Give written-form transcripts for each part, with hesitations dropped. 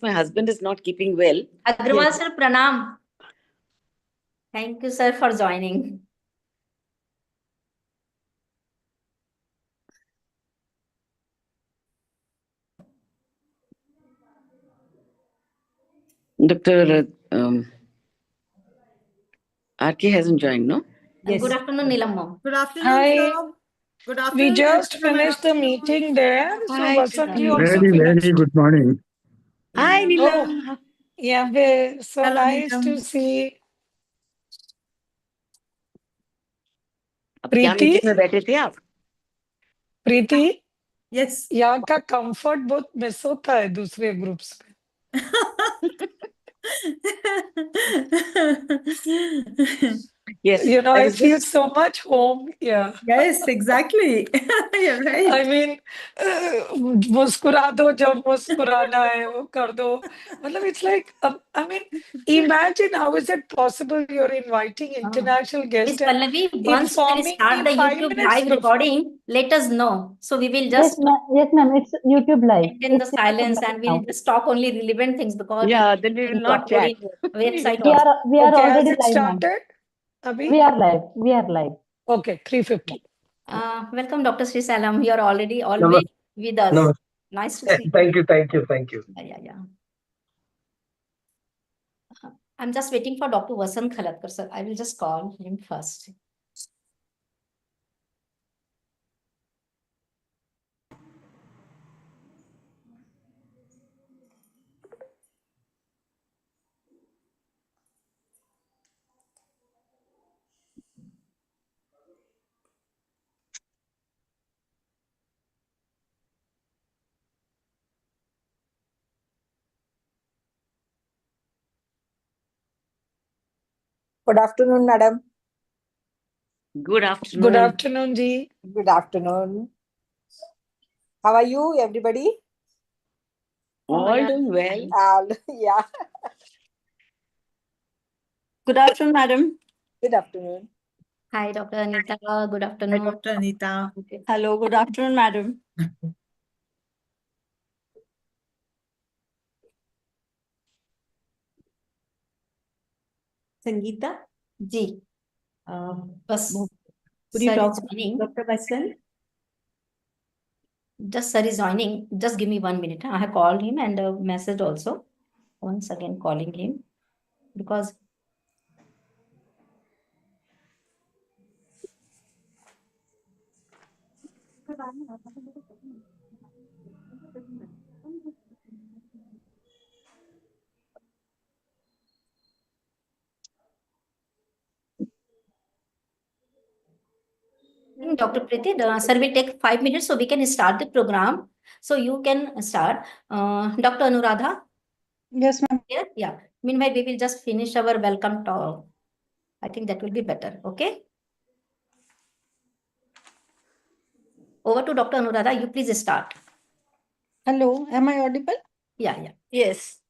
my husband is not keeping well. Agrawal Yes. sir, pranam. Thank you, sir, for joining. Dr. RK hasn't joined, no? Yes. Good afternoon, Nilamma. Good afternoon, Hi. sir. Good afternoon. We just gentlemen. finished the meeting there. So Hi, Vasant, you Preeti. also Very, very finished. good morning. Hi, Oh, Neelam. yeah, so Hello, nice Neelam. to see. अब क्या प्रीति meeting में बैठे थे आप? प्रीति Yes. यहाँ का comfort बहुत miss होता है दूसरे ग्रुप्स में. Yes. You know, I I was feel just so much home. Yeah. Yes, exactly. You're right. I mean, मुस्कुरा दो जब मुस्कुराना है वो कर दो. मतलब it's like, I mean, imagine how is it possible you're inviting international Miss guests and Pallavi, once we informing start the me 5 YouTube minutes live before. recording, let us know. So we will Yes, just ma'am. It's YouTube live. maintain the It's YouTube silence live and we'll now. just talk only relevant things because yeah, then we we will will not chat. upload in website We also. are Okay, has already it live, ma'am. started? Abhi? We are live. We are live. Okay, 3:50. Welcome, Dr. Sri Salam. You are already Namas- always with us. Namas- Nice to see you. Thank you, thank you, thank you. Yeah. I'm just waiting for Dr. Vasant Khalatkar, sir. I will just call him first. Good afternoon, madam. Good afternoon. Good afternoon, Ji. Good afternoon. How are you, everybody? All doing well. Yeah. Good afternoon, madam. Good afternoon. Hi, Dr. Anita. Good Hi, afternoon. Dr. Anita. Hello, good afternoon, madam. Sangeeta, Ji. Bas, could you sir talk is to joining. Dr. Vasan? Just sir is joining. Just give me 1 minute. I have called him and messaged also. Once again calling him because Dr. Preeti, sir will take 5 minutes so we can start the program. So you can start. Dr. Anuradha? Yes, ma'am. Yeah. Meanwhile, we will just finish our welcome talk. I think that will be better. Okay. Over to Dr. Anuradha. You please start. Hello, am I audible? Yeah. Yes.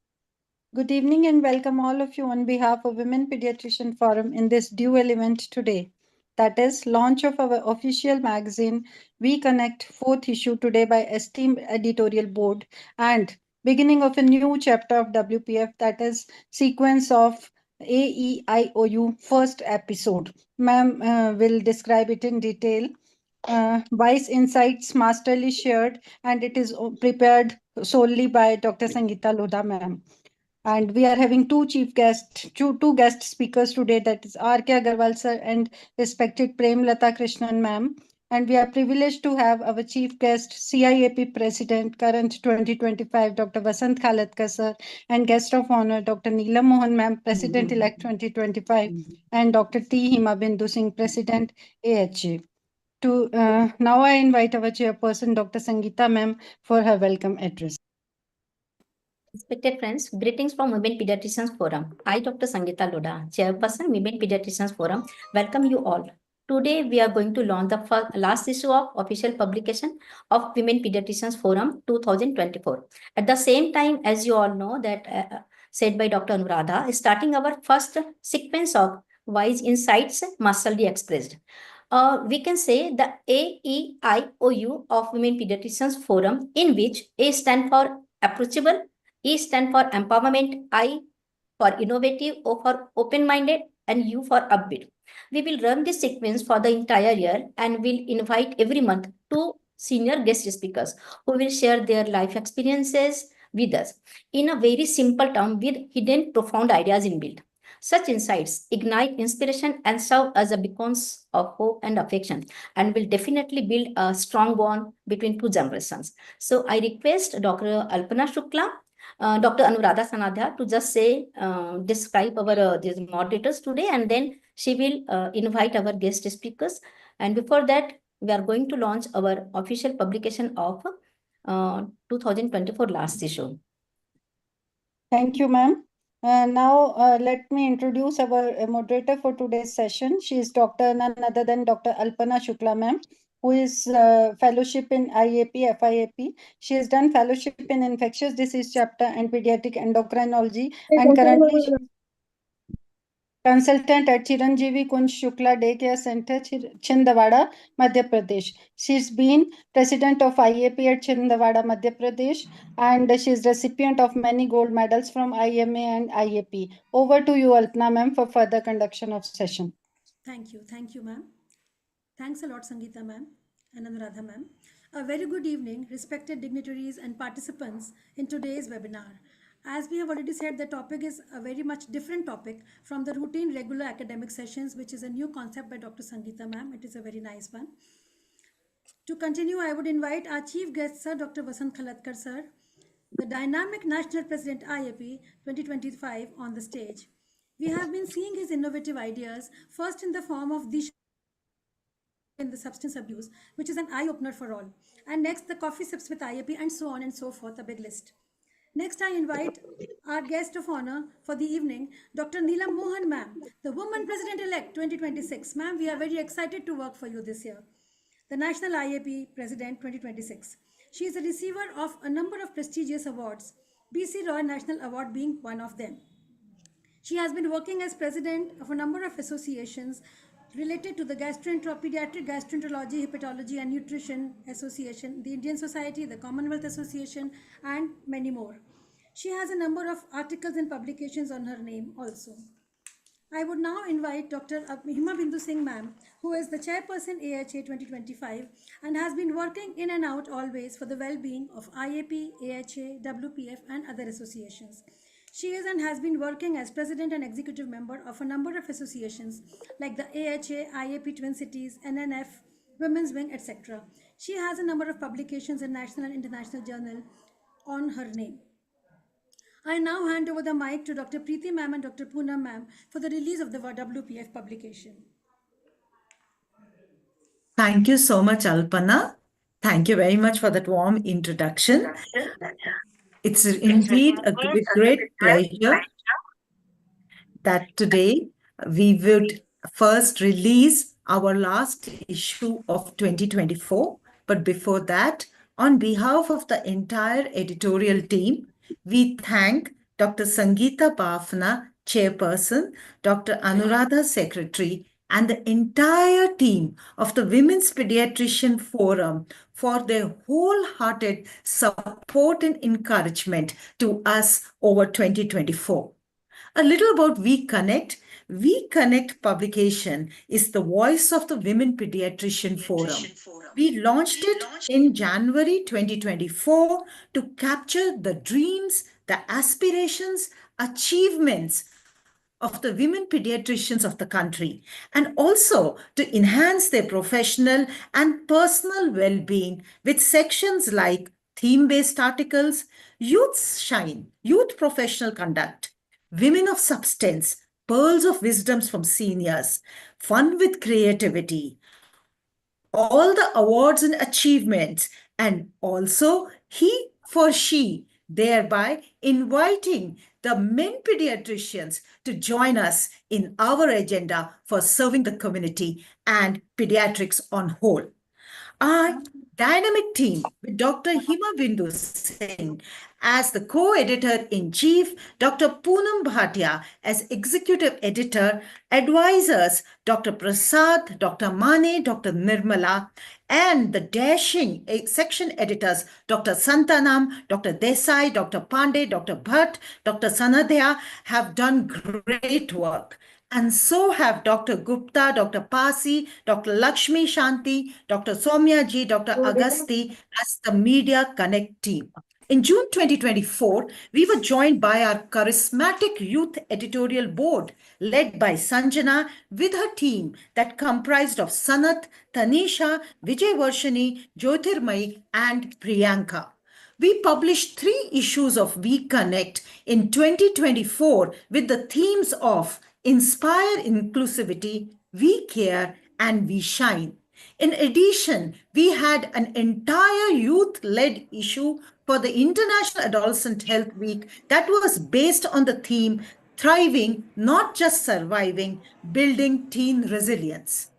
Good evening and welcome all of you on behalf of Women Pediatrician Forum in this dual event today. That is launch of our official magazine, We Connect, fourth issue today by esteemed editorial board, and beginning of a new chapter of WPF, that is sequence of AEIOU first episode. Ma'am will describe it in detail. Wise insights masterly shared, and it is prepared solely by Dr. Sangita Lodha ma'am. And we are having two guest speakers today, that is R.K. Agarwal sir and respected Prem Lata Krishnan ma'am. And we are privileged to have our chief guest, CIAP President, current 2025, Dr. Vasant Khalatkar sir, and guest of honor, Dr. Neelam Mohan ma'am, President-elect 2025, and Dr. T. Hima Bindu Singh, President, AHA. Now I invite our chairperson, Dr. Sangita ma'am, for her welcome address. Respected friends, greetings from Women Pediatricians Forum. I, Dr. Sangita Lodha, Chairperson, Women Pediatricians Forum, welcome you all. Today, we are going to launch the last issue of official publication of Women Pediatricians Forum 2024. At the same time, as you all know, that said by Dr. Anuradha, starting our first sequence of wise insights masterly expressed. We can say the AEIOU of Women Pediatricians Forum, in which A stands for approachable, E stand for empowerment, I for innovative, O for open-minded, and U for upbeat. We will run this sequence for the entire year and will invite every month two senior guest speakers who will share their life experiences with us in a very simple term with hidden profound ideas inbuilt. Such insights ignite inspiration and serve as a beacons of hope and affection and will definitely build a strong bond between two generations. So I request Dr. Alpana Shukla, Dr. Anuradha Sanadhya to just say, describe our these moderators today, and then she will invite our guest speakers. And before that, we are going to launch our official publication of 2024 last issue. Thank you, ma'am. Now, let me introduce our moderator for today's session. She is none other than Dr. Alpana Shukla, ma'am, who is fellowship in IAP, FIAP. She has done fellowship in infectious disease chapter and pediatric endocrinology, and currently she is consultant at Chiranjeevi Kunj Shukla Daycare Center, Chindawada, Madhya Pradesh. She's been president of IAP at Chindawada, Madhya Pradesh, and she's recipient of many gold medals from IMA and IAP. Over to you, Alpana ma'am, for further conduction of session. Thank you, ma'am. Thanks a lot, Sangita ma'am and Anuradha ma'am. A very good evening, respected dignitaries and participants in today's webinar. As we have already said, the topic is a very much different topic from the routine regular academic sessions, which is a new concept by Dr. Sangita ma'am. It is a very nice one. To continue, I would invite our chief guest, sir, Dr. Vasant Khalatkar, sir, the dynamic national president IAP 2025 on the stage. We have been seeing his innovative ideas, first in the form of the in the substance abuse, which is an eye-opener for all. And next, the coffee sips with IAP, and so on and so forth, a big list. Next, I invite our guest of honor for the evening, Dr. Neelam Mohan, ma'am, the Woman President-elect 2026. Ma'am, we are very excited to work for you this year. The National IAP President 2026. She is a receiver of a number of prestigious awards, BC Roy National Award being one of them. She has been working as president of a number of associations related to the Pediatric Gastroenterology, Hepatology and Nutrition Association, the Indian Society, the Commonwealth Association, and many more. She has a number of articles and publications on her name also. I would now invite Dr. Hima Bindu Singh ma'am, who is the chairperson AHA 2025 and has been working in and out always for the well-being of IAP, AHA, WPF and other associations. She is and has been working as president and executive member of a number of associations like the AHA, IAP Twin Cities, NNF, Women's Wing, etc. She has a number of publications in national and international journal on her name. I now hand over the mic to Dr. Preeti ma'am and Dr. Poonam ma'am for the release of the WPF publication. Thank you so much, Alpana. Thank you very much for that warm introduction. It's indeed with great pleasure that today we would first release our last issue of 2024. But before that, on behalf of the entire editorial team, we thank Dr. Sangita Bafna, Chairperson, Dr. Anuradha, Secretary, and the entire team of the Women's Pediatrician Forum for their wholehearted support and encouragement to us over 2024. A little about We Connect. We Connect publication is the voice of the Women Pediatrician Forum. We launched it in January 2024 to capture the dreams, the aspirations, achievements of the women pediatricians of the country, and also to enhance their professional and personal well-being with sections like theme-based articles, Youth Shine, Youth Professional Conduct, Women of Substance, Pearls of Wisdoms from Seniors, Fun with Creativity, all the awards and achievements, and also He for She, thereby inviting the men pediatricians to join us in our agenda for serving the community and pediatrics on whole. dynamic team with Dr. Hima Bindu Singh as the co-editor-in-chief, Dr. Poonam Bhatia as executive editor, advisors Dr. Prasad, Dr. Mane, Dr. Nirmala, and the dashing section editors Dr. Santanam, Dr. Desai, Dr. Pandey, Dr. Bhatt, Dr. Sanadhya have done great work. And so have Dr. Gupta, Dr. Pasi, Dr. Lakshmi Shanti, Dr. Soumya Ji, Dr. Agasti as the Media Connect team. In June 2024, we were joined by our charismatic youth editorial board led by Sanjana with her team that comprised of Sanat, Tanisha, Vijay Varshini, Jyotirmai, and Priyanka. We published 3 issues of We Connect in 2024 with the themes of Inspire Inclusivity, We Care, and We Shine. In addition, we had an entire youth-led issue for the International Adolescent Health Week that was based on the theme Thriving, Not Just Surviving, Building Teen Resilience.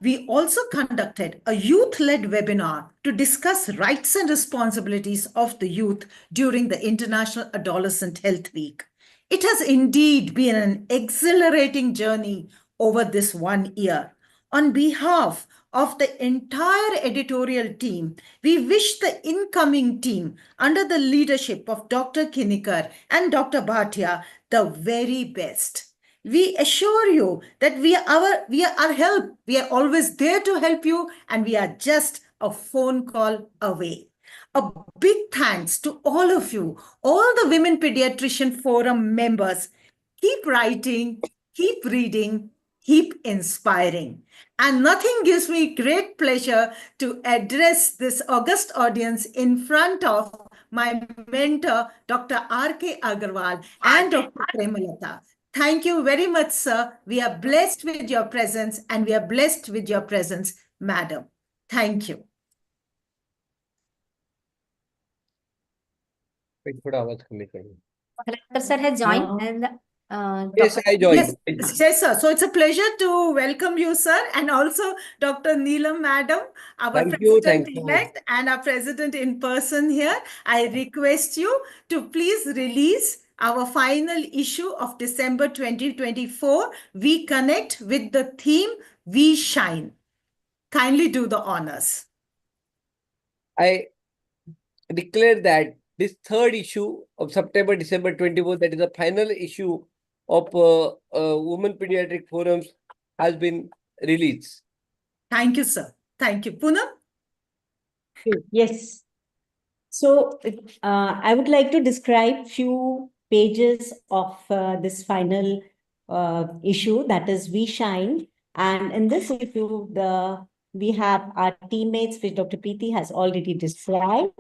We also conducted a youth-led webinar to discuss rights and responsibilities of the youth during the International Adolescent Health Week. It has indeed been an exhilarating journey over this 1 year. On behalf of the entire editorial team, we wish the incoming team under the leadership of Dr. Kinikar and Dr. Bhatia the very best. We assure you that we are help. We are always there to help you, and we are just a phone call away. A big thanks to all of you, all the Women Pediatrician Forum members. Keep writing, keep reading, keep inspiring. And nothing gives me great pleasure to address this august audience in front of my mentor, Dr. R.K. Agarwal and Dr. Premalata. Thank you very much, sir. We are blessed with your presence, and we are blessed with your presence, madam. Thank you. Wait, थोड़ा आवाज कमी करिए. Collector sir has joined and Yes, I joined. Yes, sir. So it's a pleasure to welcome you, sir, and also Dr. Neelam, madam, our Thank you, thank you. president-elect and our president in person here. I request you to please release our final issue of December 2024, We Connect, with the theme, We Shine. Kindly do the honors. I declare that this third issue of September-December 24, that is the final issue of Women Pediatric Forums, has been released. Thank you, sir. Thank you. Poonam? Yes. So I would like to describe few pages of this final issue, that is We Shine. And in this issue, we have our teammates, which Dr. Preeti has already described.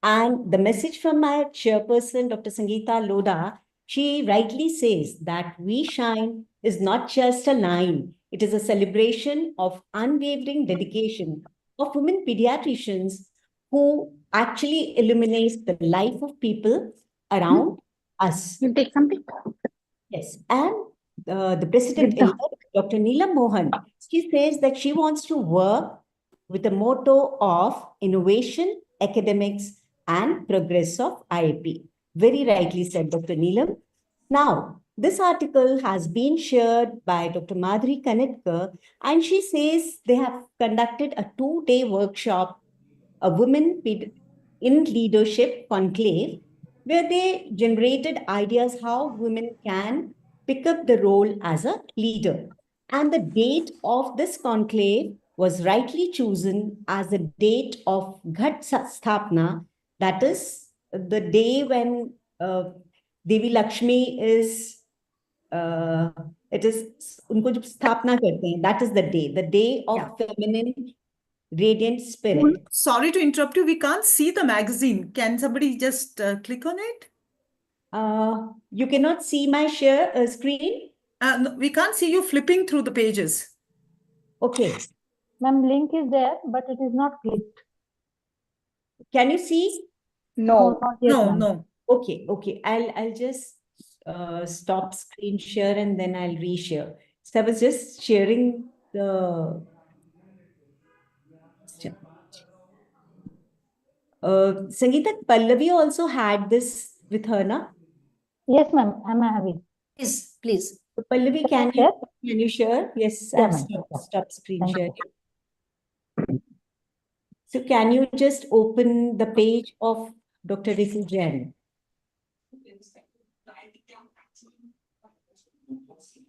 And the message from my chairperson, Dr. Sangita Lodha, she rightly says that We Shine is not just a line. It is a celebration of unwavering dedication of women pediatricians who actually illuminates the life of people around us. You take something? Yes, and the president-elect, Dr. Neelam Mohan, she says that she wants to work with the motto of innovation, academics, and progress of IAP. Very rightly said, Dr. Neelam. Now, this article has been shared by Dr. Madhuri Kanetkar, and she says they have conducted a 2-day workshop, a Women in Leadership Conclave, where they generated ideas how women can pick up the role as a leader. And the date of this conclave was rightly chosen as the date of Ghat Sthapna, that is the day when Devi Lakshmi is, it is, unko jab sthapna karte hain, that is the day of feminine radiant spirit. Sorry to interrupt you. We can't see the magazine. Can somebody just click on it? You cannot see my share screen? No, we can't see you flipping through the pages. Okay. Ma'am, link is there, but it is not clicked. Can you see? No, not yet, No, ma'am. no. Okay, okay. I'll just stop screen share and then I'll reshare. So I was just sharing the. Sangeeta, Pallavi also had this with her, na? Yes, ma'am. I'm having. Please, please. So, Pallavi, Can I share? can you share? Yes, Yeah, I've ma'am. stopped screen Thank sharing. you. So can you just open the page of Dr. Ritu Jain?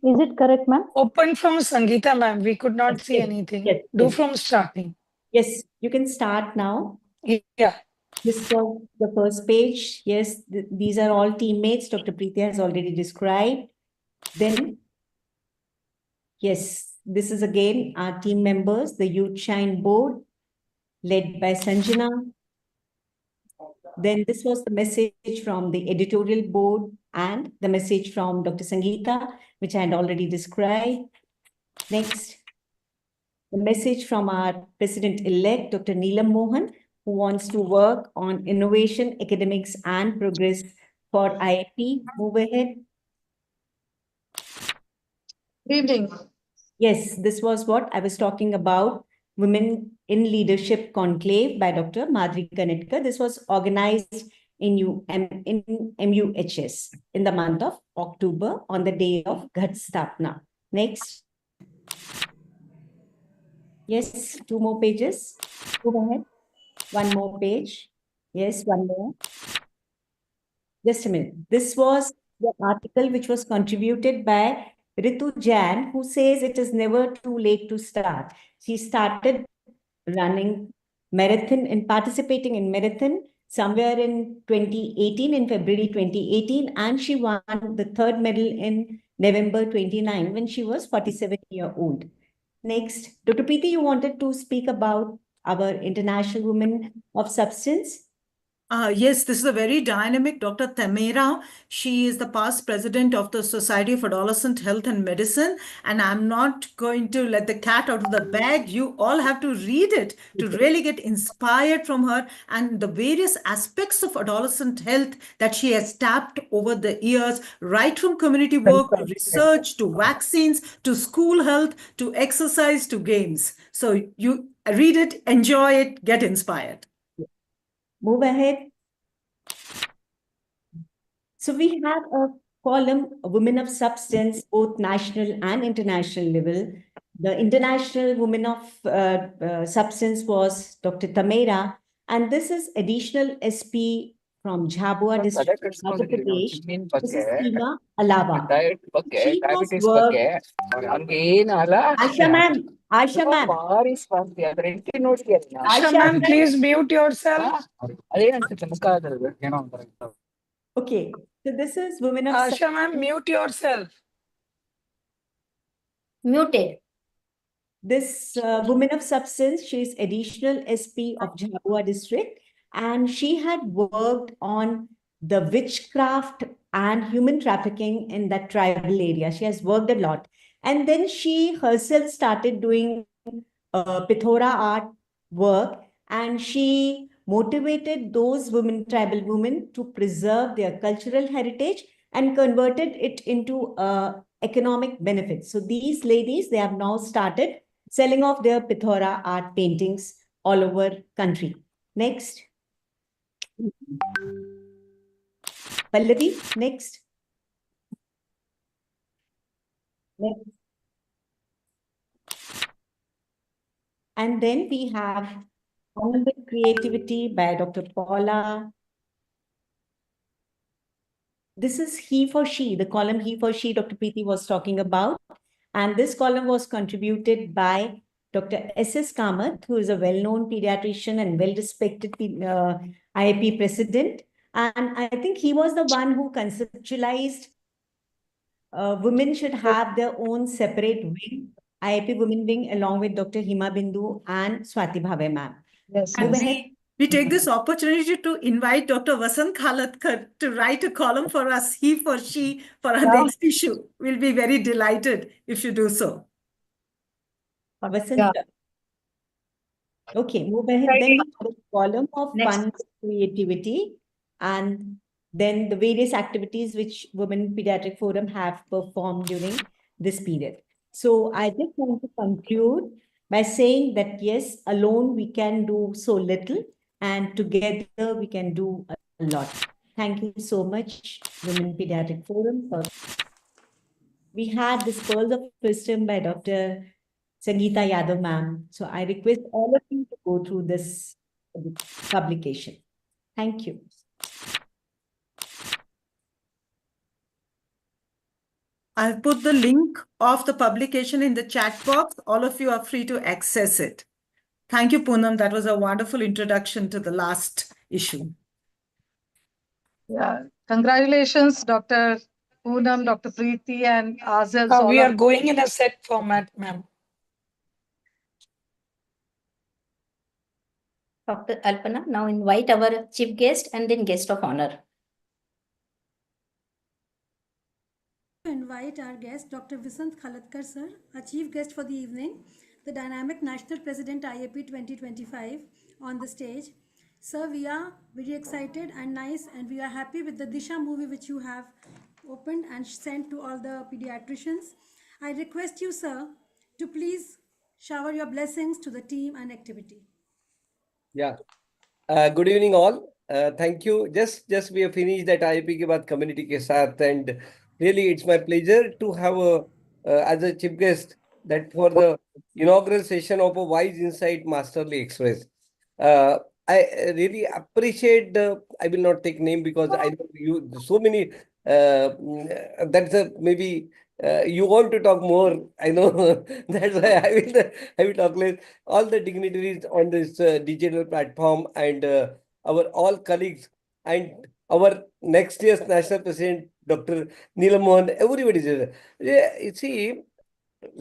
Is it correct, ma'am? Open from Sangita, ma'am. We could not see Yes, anything. yes, Do yes. from starting. Yes, you can start now. Yeah. This was the first page. Yes, these are all teammates. Dr. Preeti has already described. Then, yes, this is again our team members, the Youth Shine Board, led by Sanjana. Then this was the message from the editorial board and the message from Dr. Sangita, which I had already described. Next, the message from our President-elect, Dr. Neelam Mohan, who wants to work on innovation, academics, and progress for IIT. Move ahead. Good evening. Yes, this was what I was talking about, Women in Leadership Conclave by Dr. Madhuri Kanetkar. This was organized in MUHS in the month of October on the day of Ghat Stapna. Next. Yes, 2 more pages. Go ahead. 1 more page. Yes, 1 more. Just a minute. This was the article which was contributed by Ritu Jain, who says it is never too late to start. She started running marathon and participating in marathon somewhere in 2018, in February 2018, and she won the 3rd medal in November 29 when she was 47-year-old. Next, Dr. Preeti, you wanted to speak about our International Women of Substance. Yes, this is a very dynamic Dr. Tamera. She is the past president of the Society of Adolescent Health and Medicine. And I'm not going to let the cat out of the bag. You all have to read it to really get inspired from her and the various aspects of adolescent health that she has tapped over the years, right from community work to research to vaccines to school health to exercise to games. So you read it, enjoy it, get inspired. Move ahead. So we have a column, Women of Substance, both national and international level. The International Women of Substance was Dr. Tamera, and this is additional SP from Jhabua district, Madhya Pradesh. This is Seema Alava. She has worked. Aisha ma'am, Aisha ma'am. Asha, ma'am, please mute yourself. Okay, so this is Women of Asha, ma'am, mute yourself. Muted. This woman of substance, she is additional SP of Jhabua district, and she had worked on the witchcraft and human trafficking in that tribal area. She has worked a lot. And then she herself started doing Pithora art work, and she motivated those women, tribal women, to preserve their cultural heritage and converted it into economic benefits. So these ladies, they have now started selling off their Pithora art paintings all over country. Next. Pallavi, next. Next. And then we have Honorable Creativity by Dr. Paula. This is He for She, the column He for She Dr. Preeti was talking about. And this column was contributed by Dr. S.S. Kamath, who is a well-known pediatrician and well-respected IIP president. And I think he was the one who conceptualized women should have their own separate wing, IIP Women Wing, along with Dr. Hima Bindu and Swati Bhave ma'am. Yes, And yes. we take this opportunity to invite Dr. Vasant Khalatkar to write a column for us, He for She, for our next issue. We'll be very delighted if you do so. Vasant, Yeah. okay, move ahead. Then we have a column of Next. fun, creativity, and then the various activities which Women Pediatric Forum have performed during this period. So I just want to conclude by saying that yes, alone we can do so little, and together we can do a lot. Thank you so much, Women Pediatric Forum. We had this Pearls of Wisdom by Dr. Sangita Yadav ma'am. So I request all of you to go through this publication. Thank you. I'll put the link of the publication in the chat box. All of you are free to access it. Thank you, Poonam. That was a wonderful introduction to the last issue. Yeah. Congratulations, Dr. Poonam, Dr. Preeti, and ourselves. We all are going in a set format, ma'am. Dr. Alpana, now invite our chief guest and then guest of honor. Invite our guest, Dr. Visant Khalatkar sir, our chief guest for the evening, the dynamic National President IAP 2025 on the stage. Sir, we are very excited and nice, and we are happy with the Disha movie which you have opened and sent to all the pediatricians. I request you, sir, to please shower your blessings to the team and activity. Yeah. Good evening all. Thank you. Just we have finished that IIP के बाद community के साथ, and really it's my pleasure to have as a chief guest that for the inaugural session of a Wise Insight Masterly Express. I really appreciate I will not take name because I know you so many that's a maybe you want to talk more. I know that's why I will talk less. All the dignitaries on this digital platform and our all colleagues and our next year's national president Dr. Neelam Mohan, everybody is there. Yeah, you see,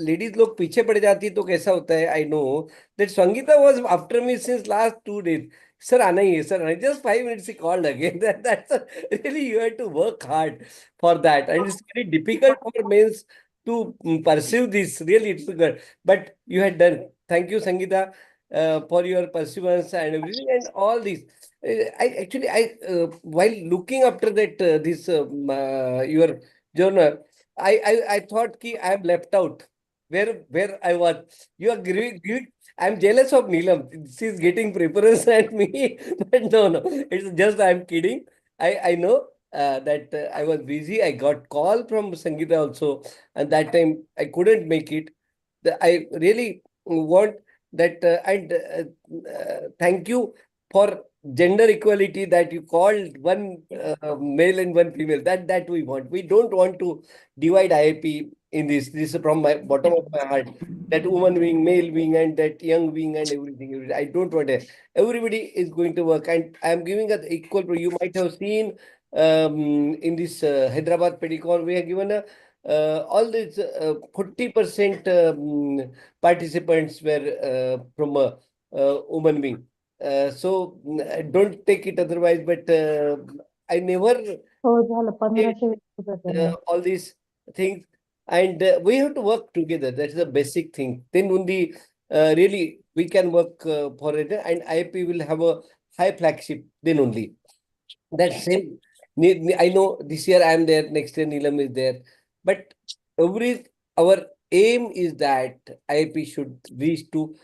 ladies लोग पीछे पड़ जाती तो कैसा होता है I know that Sangeeta was after me since last 2 days sir आना ही है सर आना just 5 minutes he called again that's really you have to work hard for that and it's very difficult for males to pursue this really it's good but you had done thank you Sangeeta for your perseverance and everything and all this I actually while looking after that this your journal I thought ki I am left out where I was. You are giving I'm jealous of Neelam. She's getting preference at me. But no. It's just I'm kidding. I know that I was busy. I got call from Sangeeta also. And that time I couldn't make it. I really want that and thank you for gender equality that you called one male and one female. That we want. We don't want to divide IIP in this. This is from my bottom of my heart. That woman wing, male wing, and that young wing, and everything. I don't want it. Everybody is going to work, and I am giving an equal. You might have seen in this Hyderabad Pedicon, we have given a all these 40% participants were from a woman wing. So don't take it otherwise, but I never all these things and we have to work together. That's the basic thing. Then only really we can work for it and IIP will have a high flagship then only. That same, I know this year I am there, next year Neelam is there. But our aim is that IIP should reach to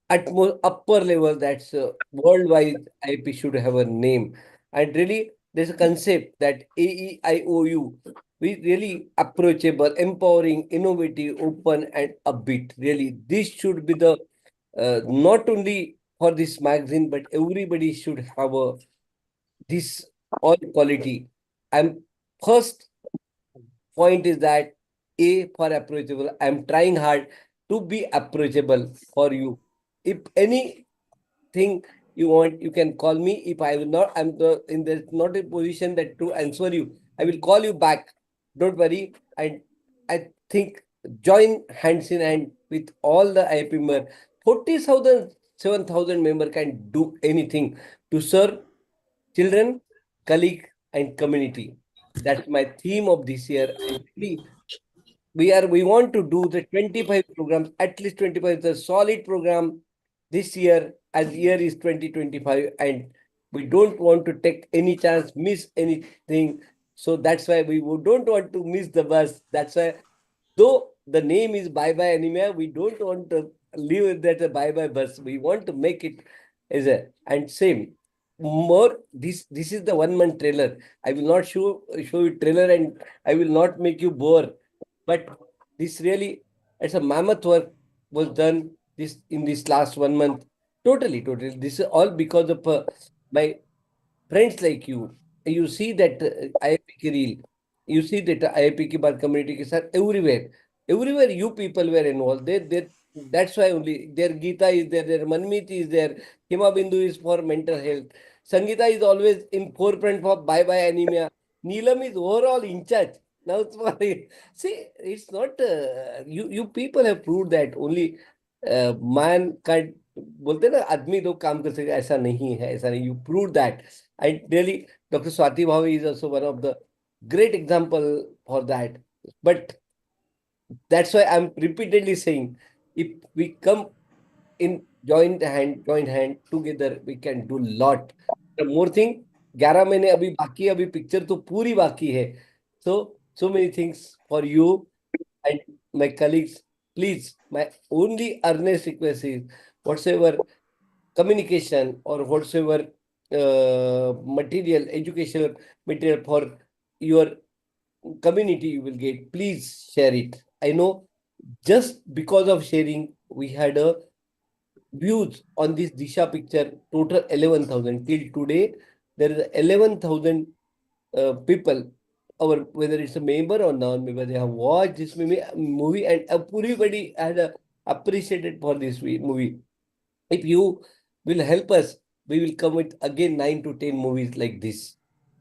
at more upper level, that's worldwide IP should have a name. And really, there's a concept that AEIOU, we really approachable, empowering, innovative, open, and upbeat. Really, this should be the not only for this magazine, but everybody should have a this all quality. I'm first point is that A for approachable. I'm trying hard to be approachable for you. If anything you want, you can call me. If I will not, I'm in the not a position that to answer you. I will call you back. Don't worry. And I think join hands in hand with all the IP member. 40,000, 7,000 member can do anything to serve children, colleague, and community. That's my theme of this year. And really, we want to do the 25 programs, at least 25 is a solid program this year, as year is 2025, and we don't want to take any chance, miss anything. So that's why we don't want to miss the bus. That's why, though the name is Bye Bye Anemia, we don't want to leave it that a Bye Bye bus. We want to make it is a and same more. This is the 1 month trailer. I will not show you trailer, and I will not make you bore. But this really, it's a mammoth work was done this in this last 1 month. Totally. This is all because of my friends like you. You see that IIP reel. You see that IIP bar community ke saath everywhere you people were involved. That's why only their Gita is there, their Manmeet is there, Hima Bindu is for mental health. Sangeeta is always in forefront for bye bye anemia. Neelam is overall in charge. Now it's for see, it's not you people have proved that only man can't बोलते हैं ना आदमी तो काम कर सके ऐसा नहीं है ऐसा नहीं. You proved that. I really, Dr. Swati Bhavi is also one of the great example for that. But that's why I'm repeatedly saying, if we come in joint hand together, we can do lot. The more thing, 11 महीने अभी बाकी है, अभी picture तो पूरी बाकी है. So many things for you and my colleagues. Please, my only earnest request is whatsoever communication or whatsoever material, educational material for your community you will get, please share it. I know just because of sharing, we had a views on this Disha picture, total 11,000. Till today, there is 11,000 people, or whether it's a member or non-member, they have watched this movie and everybody had appreciated for this movie. If you will help us, we will come with again 9 to 10 movies like this.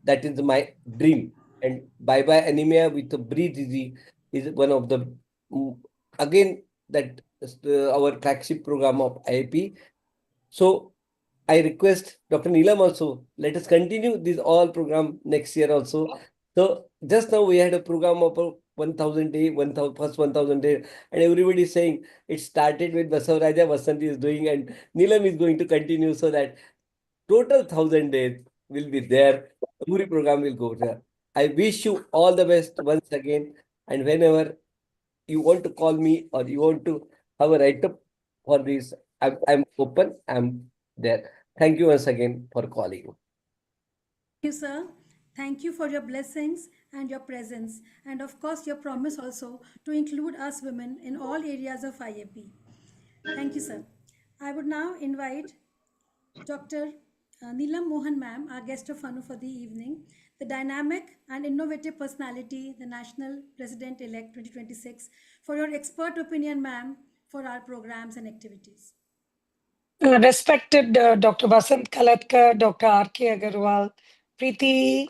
That is my dream. And Bye Bye Anemia with the Breathe Easy is one of the again that our flagship program of IIP. So I request Dr. Neelam also, let us continue this all program next year also. So just now we had a program of 1,000 day, 1,000 first 1,000 day, and everybody is saying it started with Basavaraja, Vasanti is doing, and Neelam is going to continue, so that total 1,000 days will be there. Every program will go there. I wish you all the best once again, and whenever you want to call me or you want to have a write-up for this, I'm open, I'm there. Thank you once again for calling. Thank you, sir. Thank you for your blessings and your presence, and of course, your promise also to include us women in all areas of IAP. Thank you, sir. I would now invite Dr. Neelam Mohan, ma'am, our guest of honor for the evening, the dynamic and innovative personality, the National President elect 2026, for your expert opinion, ma'am, for our programs and activities. Respected Dr. Vasant Kalatkar, Dr. R.K. Agarwal, Preeti,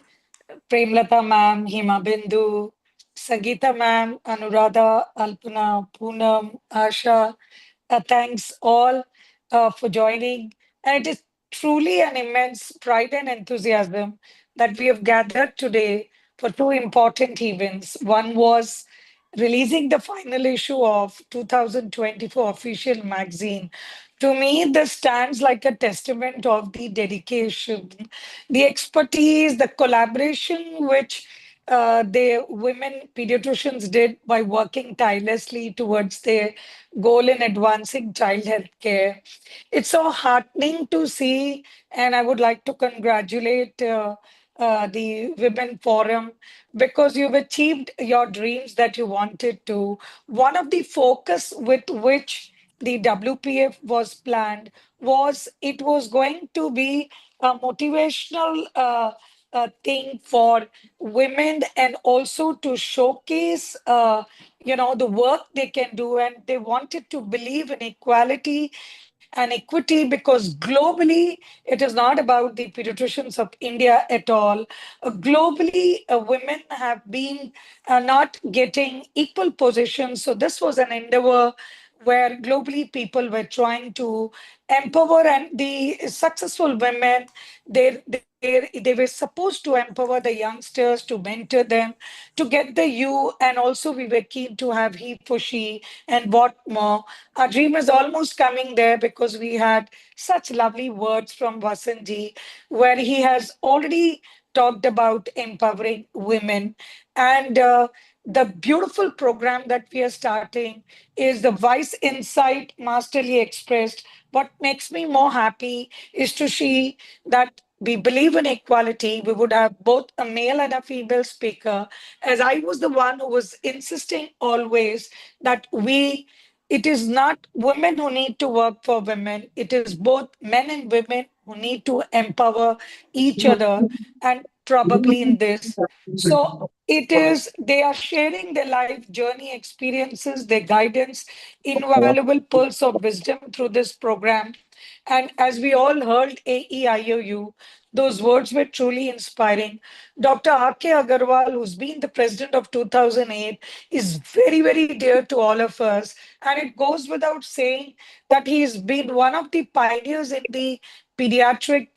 Premlata ma'am, Hima Bindu, Sangeeta ma'am, Anuradha, Alpana, Poonam, Asha, thanks all for joining. And it is truly an immense pride and enthusiasm that we have gathered today for two important events. One was releasing the final issue of 2024 official magazine. To me, this stands like a testament of the dedication, the expertise, the collaboration which the women pediatricians did by working tirelessly towards their goal in advancing child health care. It's so heartening to see, and I would like to congratulate the Women Forum because you've achieved your dreams that you wanted to. One of the focus with which the WPF was planned was it was going to be a motivational thing for women and also to showcase the work they can do, and they wanted to believe in equality and equity because globally it is not about the pediatricians of India at all. Globally, women have been not getting equal positions. So this was an endeavor where globally people were trying to empower, and the successful women, they were supposed to empower the youngsters, to mentor them, to get the you, and also we were keen to have he for she and what more. Our dream is almost coming there because we had such lovely words from Vasanji, where he has already talked about empowering women. And the beautiful program that we are starting is the Vice Insight Masterly Expressed. What makes me more happy is to see that we believe in equality. We would have both a male and a female speaker, as I was the one who was insisting always that it is not women who need to work for women. It is both men and women who need to empower each other, and probably in this. So it is, they are sharing their life journey experiences, their guidance, invaluable pearls of wisdom through this program. And as we all heard AEIOU, those words were truly inspiring. Dr. R.K. Agarwal, who's been the president of 2008, is very, very dear to all of us. And it goes without saying that he's been one of the pioneers in the pediatric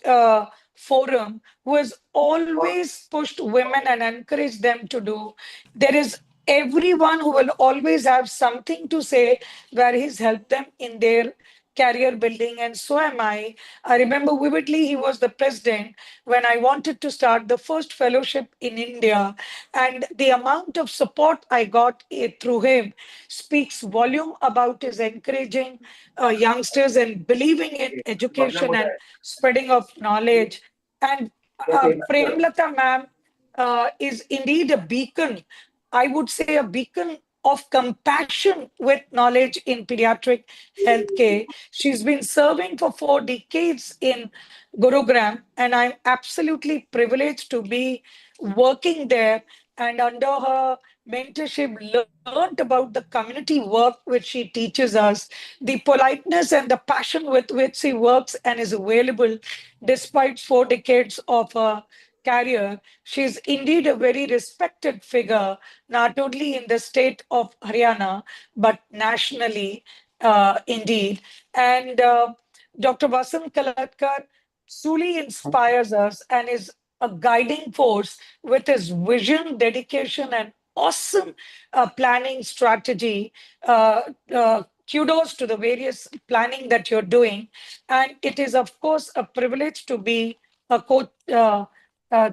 forum who has always pushed women and encouraged them to do. There is everyone who will always have something to say where he's helped them in their career building, and so am I. I remember vividly he was the president when I wanted to start the first fellowship in India, and the amount of support I got through him speaks volume about his encouraging youngsters and believing in education and spreading of knowledge. And Premlata ma'am is indeed a beacon, I would say a beacon of compassion with knowledge in pediatric healthcare. She's been serving for 4 decades in Gurugram, and I'm absolutely privileged to be working there. And under her mentorship, learned about the community work which she teaches us, the politeness and the passion with which she works and is available despite 4 decades of her career. She's indeed a very respected figure, not only in the state of Haryana, but nationally, indeed. And Dr. Vasant Kalatkar truly inspires us and is a guiding force with his vision, dedication, and awesome planning strategy. Kudos to the various planning that you're doing. And it is, of course, a privilege to be a coach.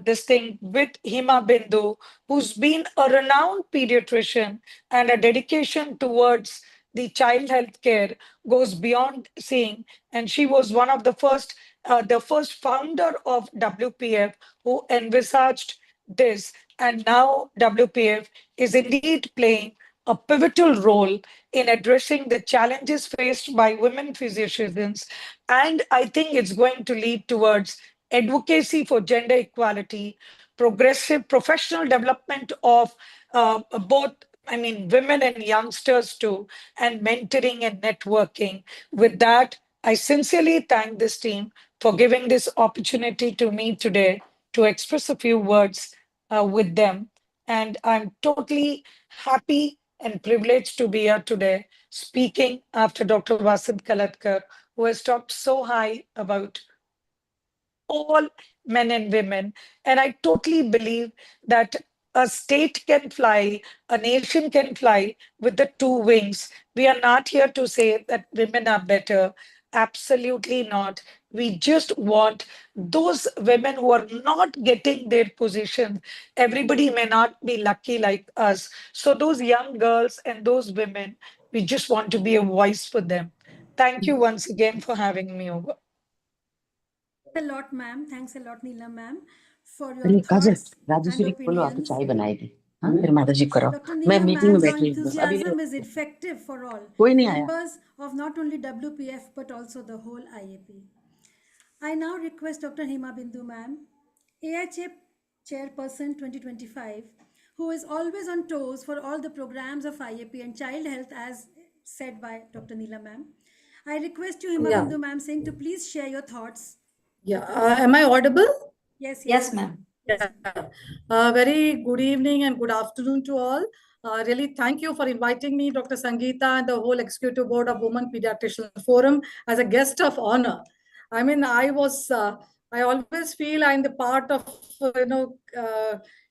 This thing with Hima Bindu, who's been a renowned pediatrician, and a dedication towards the child health care goes beyond seeing. And she was one of the first founder of WPF who envisaged this. And now WPF is indeed playing a pivotal role in addressing the challenges faced by women physicians. And I think it's going to lead towards advocacy for gender equality, progressive professional development of both, I mean, women and youngsters too, and mentoring and networking. With that, I sincerely thank this team for giving this opportunity to me today to express a few words with them. And I'm totally happy and privileged to be here today speaking after Dr. Vasant Kalatkar, who has talked so high about all men and women. And I totally believe that a state can fly, a nation can fly with the two wings. We are not here to say that women are better. Absolutely not. We just want those women who are not getting their position. Everybody may not be lucky like us. So, those young girls and those women, we just want to be a voice for them. Thank you once again for having me over. A lot, ma'am. Thanks a lot, Neela, ma'am, for your अरे काजल thoughts and Rajeshwari को बोलो आके opinions. चाय बनाए थे हाँ फिर माता जी को कराओ Dr. मैं Neela, मीटिंग में ma'am, your बैठी हूँ बस अभी enthusiasm is effective for all कोई नहीं आया members of not only WPF but also the whole IAP. I now request Dr. Hima Bindu, ma'am, AHA Chairperson 2025, who is always on toes for all the programs of IAP and child health, as said by Dr. Neela, ma'am. I request you, Hima Yeah. Bindu, ma'am, saying to please share your thoughts. Yeah. Am I audible? Yes, Yes, ma'am. Very good evening and good afternoon to all. Really, thank you for inviting me, Dr. Sangita, and the whole Executive Board of Women Pediatrician Forum as a guest of honor. I mean, I always feel I'm the part of,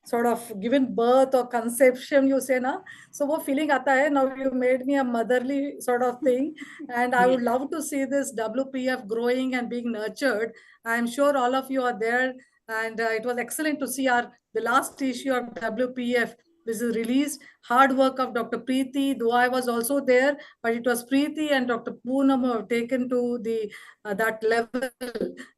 sort of given birth or conception, you say, na? So, wo feeling aata hai, now you made me a motherly sort of thing. And I would love to see this WPF growing and being nurtured. I'm sure all of you are there And it was excellent to see the last issue of WPF. This is released. Hard work of Dr. Preeti, though I was also there, but it was Preeti and Dr. Poonam who have taken to the that level,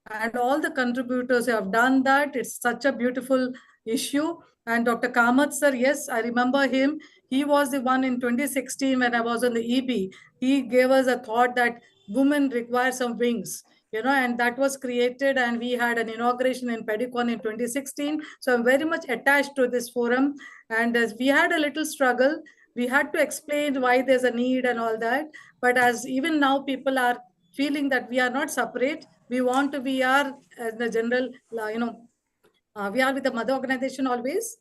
and all the contributors who have done that. It's such a beautiful issue. And Dr. Kamath sir, yes, I remember him. He was the one in 2016 when I was on the EB. He gave us a thought that women require some wings, and that was created, and we had an inauguration in Pedicon in 2016. So I'm very much attached to this forum. And as we had a little struggle, we had to explain why there's a need and all that. But as even now people are feeling that we are not separate, we are as the general, we are with the mother organization always,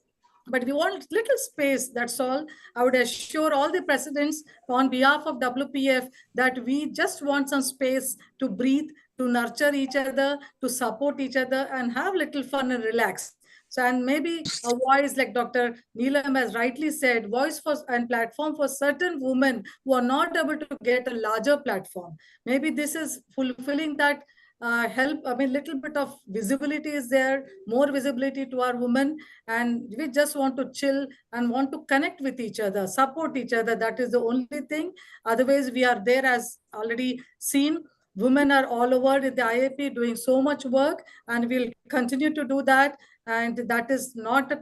but we want little space. That's all. I would assure all the presidents on behalf of WPF that we just want some space to breathe, to nurture each other, to support each other, and have little fun and relax. So, and maybe a voice like Dr. Neelam has rightly said, voice for and platform for certain women who are not able to get a larger platform. Maybe this is fulfilling that help. I mean, little bit of visibility is there, more visibility to our women, and we just want to chill and want to connect with each other, support each other. That is the only thing. Otherwise, we are there as already seen. Women are all over in the IAP doing so much work, and we'll continue to do that. And that is not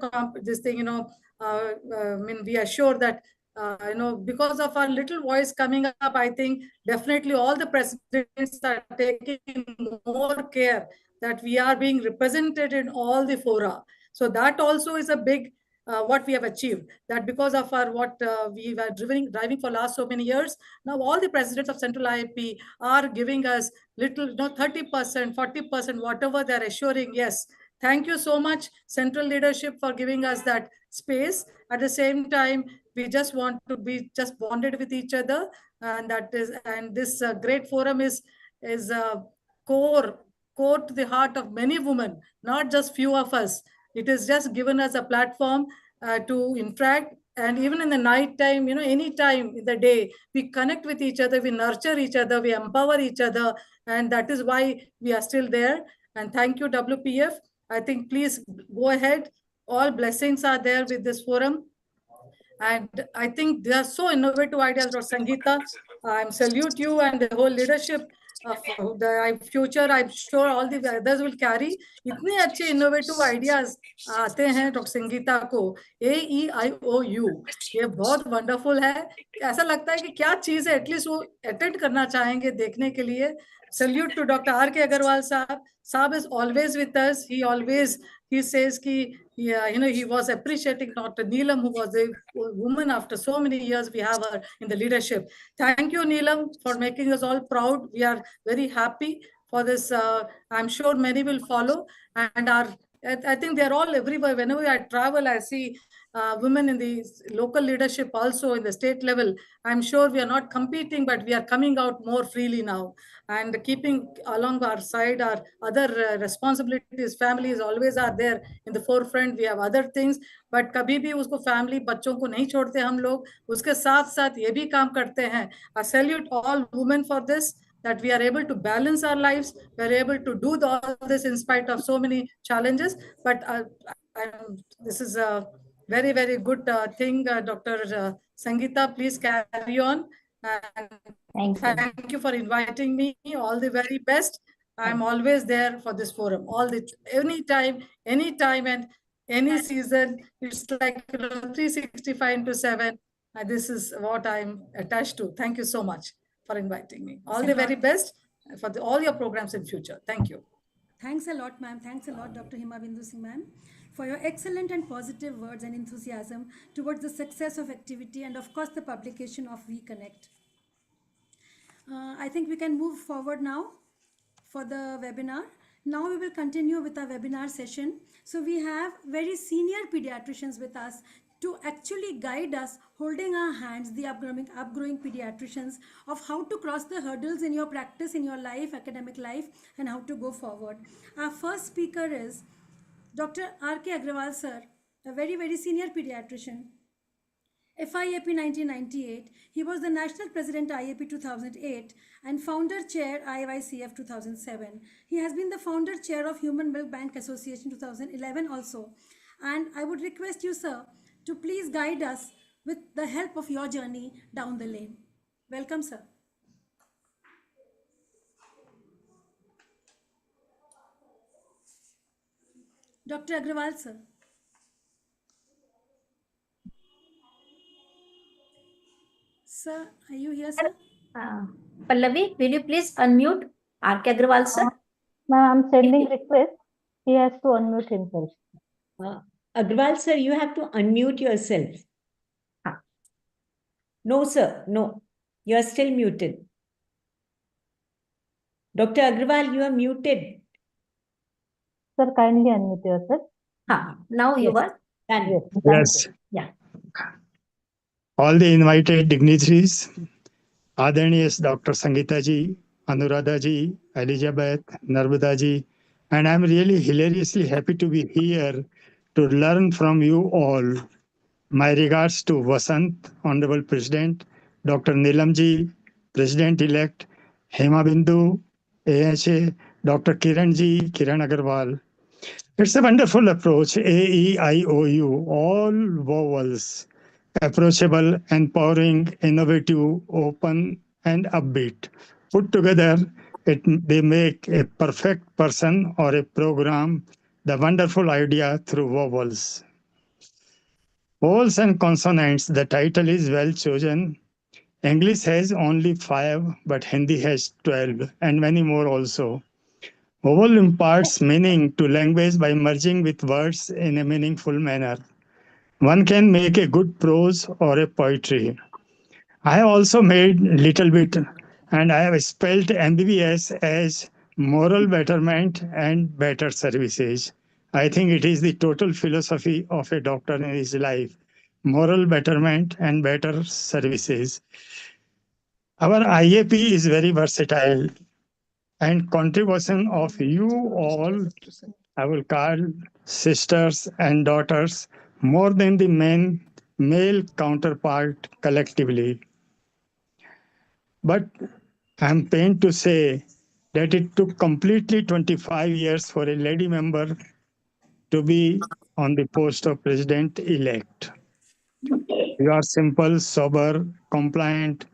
this thing, I mean, we are sure that because of our little voice coming up, I think definitely all the presidents are taking more care that we are being represented in all the fora. So that also is a big what we have achieved. That because of our what we were driving for last so many years, now all the presidents of Central IIP are giving us little, 30%, 40%, whatever they're assuring. Yes, thank you so much, Central leadership, for giving us that space. At the same time, we just want to be just bonded with each other, and this great forum is core core to the heart of many women, not just few of us. It is just given us a platform to interact. And even in the night time, any time in the day, we connect with each other, we nurture each other, we empower each other, and that is why we are still there. And thank you, WPF. I think please go ahead. All blessings are there with this forum. And I think there are so innovative ideas, Dr. Sangita. I salute you and the whole leadership of the future. I'm sure all the others will carry. इतने अच्छे innovative ideas आते हैं doctor Sangeeta को. AEIOU ये बहुत wonderful है. ऐसा लगता है कि क्या चीज है, एटलीस्ट वो अटेंड करना चाहेंगे देखने के लिए. Salute to Dr. R.K. Agarwal Saab. Saab is always with us. He says ki, yeah, he was appreciating Dr. Neelam, who was a woman after so many years. We have her in the leadership. Thank you, Neelam, for making us all proud. We are very happy for this. I'm sure many will follow. And I think they're all everywhere. Whenever I travel, I see women in the local leadership, also in the state level. I'm sure we are not competing, but we are coming out more freely now. And keeping along our side our other responsibilities, families always are there in the forefront. We have other things, but कभी भी उसको family बच्चों को नहीं छोड़ते हम लोग. उसके साथ साथ ये भी काम करते हैं. I salute all women for this, that we are able to balance our lives. We are able to do all this in spite of so many challenges. But this is a very, very good thing. Dr. Sangita, please carry on. And thank you for inviting me. All the very best. I'm always there for this forum. Anytime, and any season. It's like 365 into 7. This is what I'm attached to. Thank you so much for inviting me. All the very best for all your programs in future. Thank you. Thanks a lot, ma'am. Thanks a lot, Dr. Himabindu Singh, ma'am, for your excellent and positive words and enthusiasm towards the success of activity and, of course, the publication of We Connect. I think we can move forward now for the webinar. Now we will continue with our webinar session. So we have very senior pediatricians with us to actually guide us, holding our hands, the upgrowing pediatricians, of how to cross the hurdles in your practice, in your life, academic life, and how to go forward. Our first speaker is Dr. R.K. Agrawal sir, a very, very senior pediatrician. FIAP 1998, he was the National President IAP 2008 and Founder Chair IYCF 2007. He has been the Founder Chair of Human Milk Bank Association 2011 also. And I would request you, sir, to please guide us with the help of your journey down the lane. Welcome, sir. Dr. Agrawal, sir. Sir, are you here, sir? Pallavi, will you please unmute R.K. Agrawal, sir? Ma'am, I'm sending request. He has to unmute himself. Agrawal, sir, you have to unmute yourself. No, sir, no. You are still muted. Dr. Agrawal, you are muted. Sir, kindly unmute yourself. Now you are. Done. Yes. Yes. Yeah. All the invited dignitaries, Adharaniya Dr. Sangita ji, Anuradha ji, Elizabeth, Narmada ji, and I'm really hilariously happy to be here to learn from you all. My regards to Vasant, Honorable President, Dr. Neelam ji, President-elect, Hema Bindu, AHA, Dr. Kiran ji, Kiran Agarwal. It's a wonderful approach, AEIOU, all vowels, approachable, empowering, innovative, open, and upbeat. Put together, they make a perfect person or a program, the wonderful idea through vowels. Vowels and consonants, the title is well chosen. English has only 5, but Hindi has 12, and many more also. Vowel imparts meaning to language by merging with words in a meaningful manner. One can make a good prose or a poetry. I have also made little bit, and I have spelled MBBS as moral betterment and better services. I think it is the total philosophy of a doctor in his life. Moral betterment and better services. Our IAP is very versatile, and contribution of you all, I will call sisters and daughters, more than the male counterpart collectively. But I'm pained to say that it took completely 25 years for a lady member to be on the post of president-elect. You are simple, sober, compliant.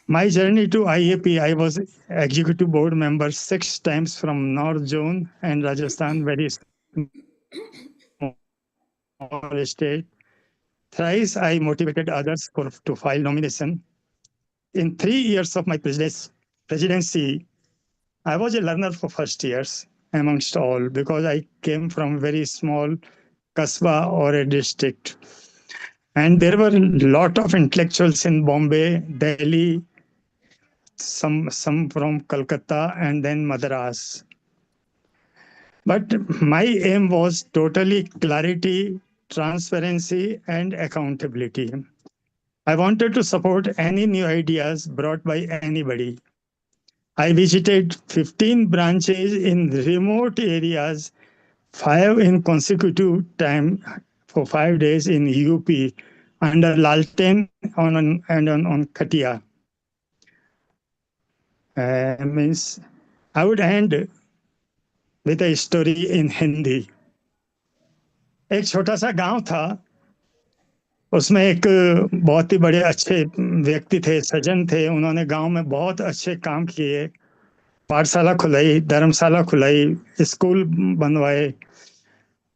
My journey to IAP, I was executive board member 6 times from North Zone and Rajasthan, very small state. Thrice I motivated others to file nomination. In 3 years of my presidency, I was a learner for first years amongst all because I came from very small kasbah or a district. And there were a lot of intellectuals in Bombay, Delhi, some from Calcutta, and then Madras. But my aim was totally clarity, transparency, and accountability. I wanted to support any new ideas brought by anybody. I visited 15 branches in remote areas, 5 in consecutive time for 5 days in UP under Lalten on Katia. Means I would end with a story in Hindi. एक छोटा सा गांव था, उसमें एक बहुत ही बड़े अच्छे व्यक्ति थे, सज्जन थे. उन्होंने गांव में बहुत अच्छे काम किए, पाठशाला खुलाई, धर्मशाला खुलाई, स्कूल बनवाए,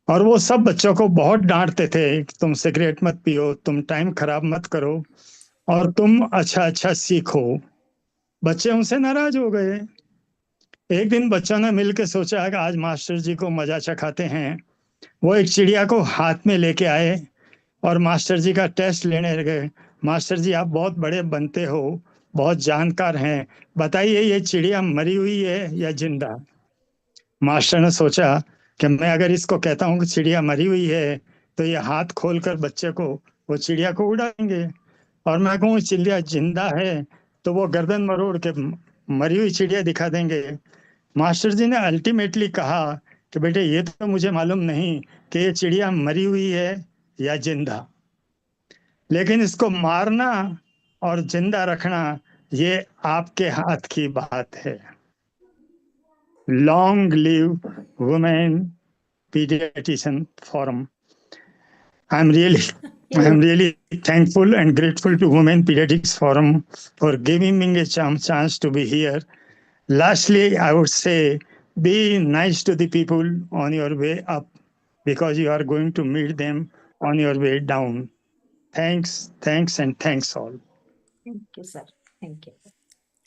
और वो सब बच्चों को बहुत डांटते थे, तुम सिगरेट मत पियो, तुम टाइम खराब मत करो, और तुम अच्छा अच्छा सीखो. बच्चे उनसे नाराज हो गए. एक दिन बच्चों ने मिलकर सोचा कि आज मास्टर जी को मजा चखाते हैं. वो एक चिड़िया को हाथ में लेके आए और मास्टर जी का टेस्ट लेने गए. मास्टर जी, आप बहुत बड़े बनते हो, बहुत जानकार हैं, बताइए ये चिड़िया मरी हुई है या जिंदा. मास्टर ने सोचा कि मैं अगर इसको कहता हूँ कि चिड़िया मरी हुई है तो ये हाथ खोलकर बच्चे को वो चिड़िया को उड़ाएंगे, और मैं कहूँ चिड़िया जिंदा है तो वो गर्दन मरोड़ के मरी हुई चिड़िया दिखा देंगे. मास्टर जी ने अल्टीमेटली कहा कि बेटे ये तो मुझे मालूम नहीं कि ये चिड़िया मरी हुई है या जिंदा, लेकिन इसको मारना और जिंदा रखना ये आपके हाथ की बात है. Long live Women Pediatrician Forum. I'm really thankful and grateful to Women Pediatrics Forum for giving me a chance to be here. Lastly, I would say, be nice to the people on your way up because you are going to meet them on your way down. Thanks, and thanks all. Thank you, sir. Thank you.